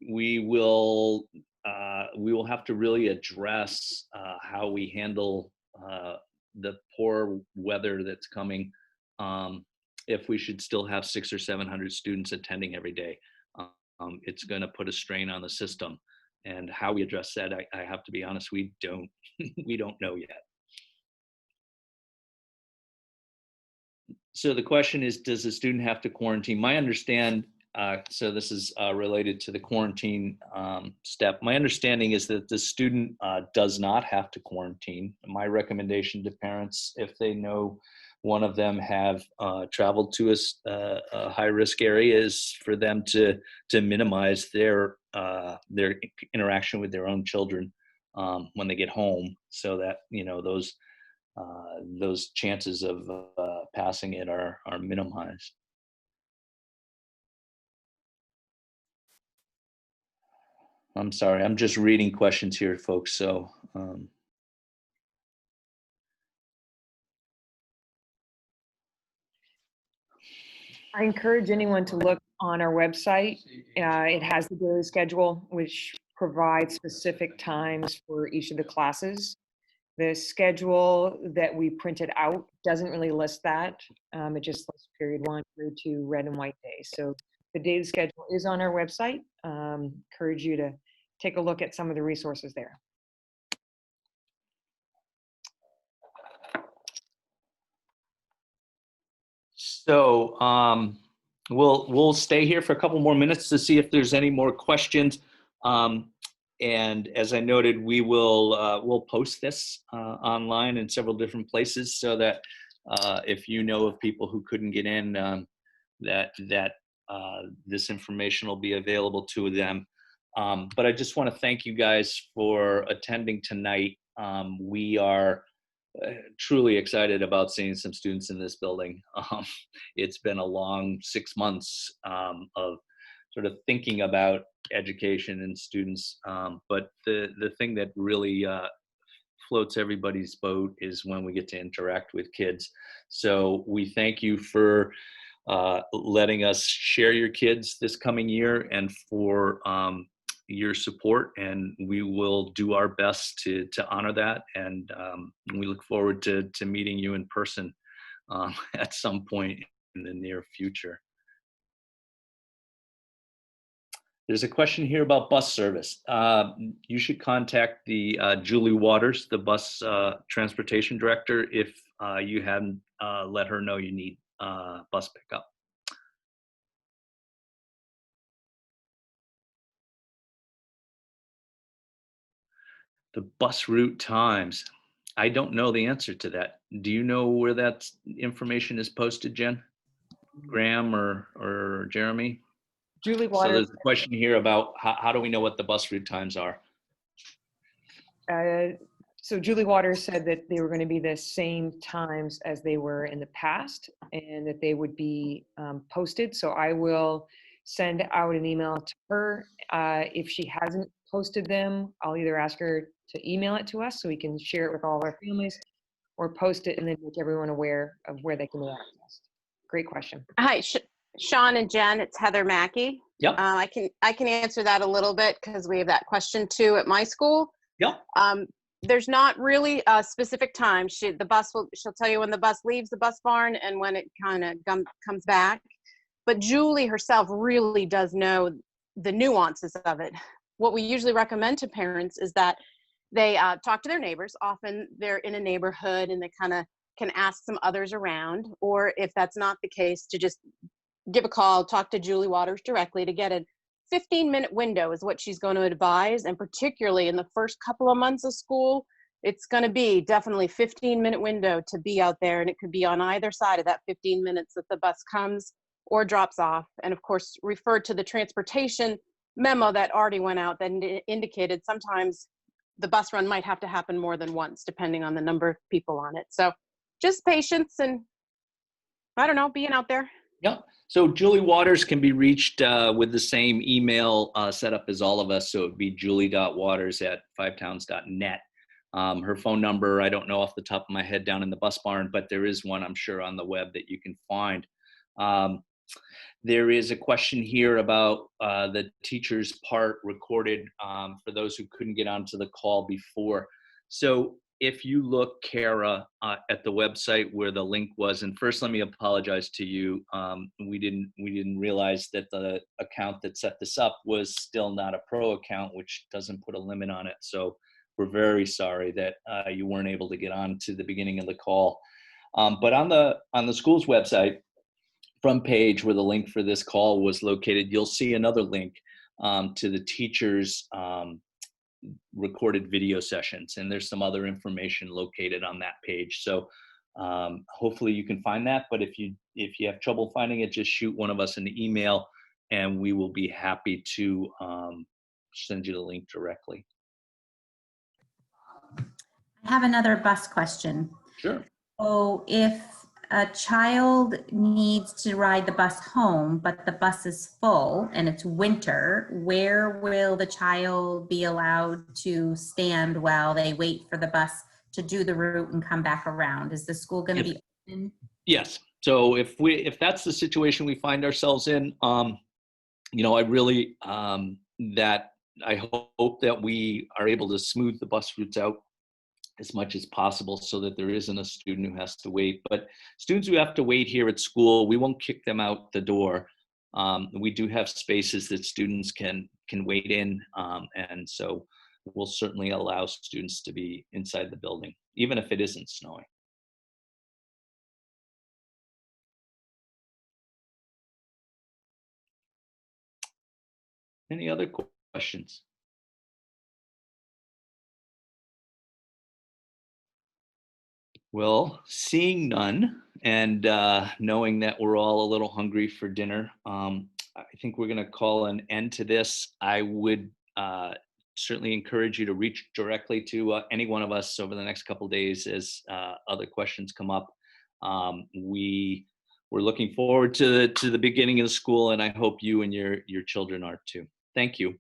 Speaker 1: will have to really address how we handle the poor weather that's coming, if we should still have 600 or 700 students attending every day. It's going to put a strain on the system, and how we address that, I have to be honest, we don't know yet. So the question is, does the student have to quarantine? My understand, so this is related to the quarantine step. My understanding is that the student does not have to quarantine. My recommendation to parents, if they know one of them have traveled to a high-risk area, is for them to minimize their interaction with their own children when they get home, so that those chances of passing it are minimized. I'm sorry, I'm just reading questions here, folks. So
Speaker 3: I encourage anyone to look on our website. It has the daily schedule, which provides specific times for each of the classes. The schedule that we printed out doesn't really list that. It just lists period 1 through 2 red and white days. So the daily schedule is on our website. Encourage you to take a look at some of the resources there.
Speaker 1: So we'll stay here for a couple more minutes to see if there's any more questions. And as I noted, we'll post this online in several different places, so that if you know of people who couldn't get in, that this information will be available to them. But I just want to thank you guys for attending tonight. We are truly excited about seeing some students in this building. It's been a long 6 months of sort of thinking about education and students. But the thing that really floats everybody's boat is when we get to interact with kids. So we thank you for letting us share your kids this coming year, and for your support, and we will do our best to honor that. And we look forward to meeting you in person at some point in the near future. There's a question here about bus service. You should contact the Julie Waters, the bus transportation director, if you hadn't let her know you need bus pickup. The bus route times. I don't know the answer to that. Do you know where that information is posted, Jen? Graham or Jeremy?
Speaker 3: Julie
Speaker 1: So
Speaker 3: Waters.
Speaker 1: there's a question here about how do we know what the bus route times are?
Speaker 3: So Julie Waters said that they were going to be the same times as they were in the past, and that they would be posted. So I will send out an email to her. If she hasn't posted them, I'll either ask her to email it to us so we can share it with all of our families, or post it and then make everyone aware of where they can be accessed. Great question.
Speaker 8: Hi, Sean and Jen, it's Heather Mackey.
Speaker 1: Yep.
Speaker 8: I can answer that a little bit because we have that question too at my school.
Speaker 1: Yep.
Speaker 8: There's not really a specific time. She'll tell you when the bus leaves the bus barn and when it kind of comes back. But Julie herself really does know the nuances of it. What we usually recommend to parents is that they talk to their neighbors. Often they're in a neighborhood and they kind of can ask some others around, or if that's not the case, to just give a call, talk to Julie Waters directly to get a 15-minute window is what she's going to advise. And particularly in the first couple of months of school, it's going to be definitely 15-minute window to be out there. And it could be on either side of that 15 minutes that the bus comes or drops off. And of course, refer to the transportation memo that already went out that indicated sometimes the bus run might have to happen more than once, depending on the number of people on it. So just patience and, I don't know, being out there.
Speaker 1: Yep. So Julie Waters can be reached with the same email setup as all of us. So it would be julie.waters@fivetowns.net. Her phone number, I don't know off the top of my head down in the bus barn, but there is one, I'm sure, on the web that you can find. There is a question here about the teacher's part recorded for those who couldn't get onto the call before. So if you look, Kara, at the website where the link was, and first let me apologize to you. We didn't realize that the account that set this up was still not a pro account, which doesn't put a limit on it. So we're very sorry that you weren't able to get on to the beginning of the call. But on the school's website, front page where the link for this call was located, you'll see another link to the teachers' recorded video sessions, and there's some other information located on that page. So hopefully you can find that, but if you have trouble finding it, just shoot one of us an email and we will be happy to send you the link directly.
Speaker 6: I have another bus question.
Speaker 1: Sure.
Speaker 6: So if a child needs to ride the bus home, but the bus is full and it's winter, where will the child be allowed to stand while they wait for the bus to do the route and come back around? Is the school going to be open?
Speaker 1: Yes. So if that's the situation we find ourselves in, I really that I hope that we are able to smooth the bus routes out as much as possible so that there isn't a student who has to wait. But students who have to wait here at school, we won't kick them out the door. We do have spaces that students can wait in, and so we'll certainly allow students to be inside the building, even if it isn't snowing. Any other questions? Well, seeing none and knowing that we're all a little hungry for dinner, I think we're going to call an end to this. I would certainly encourage you to reach directly to any one of us over the next couple of days as other questions come up. We're looking forward to the beginning of the school, and I hope you and your children are too. Thank you.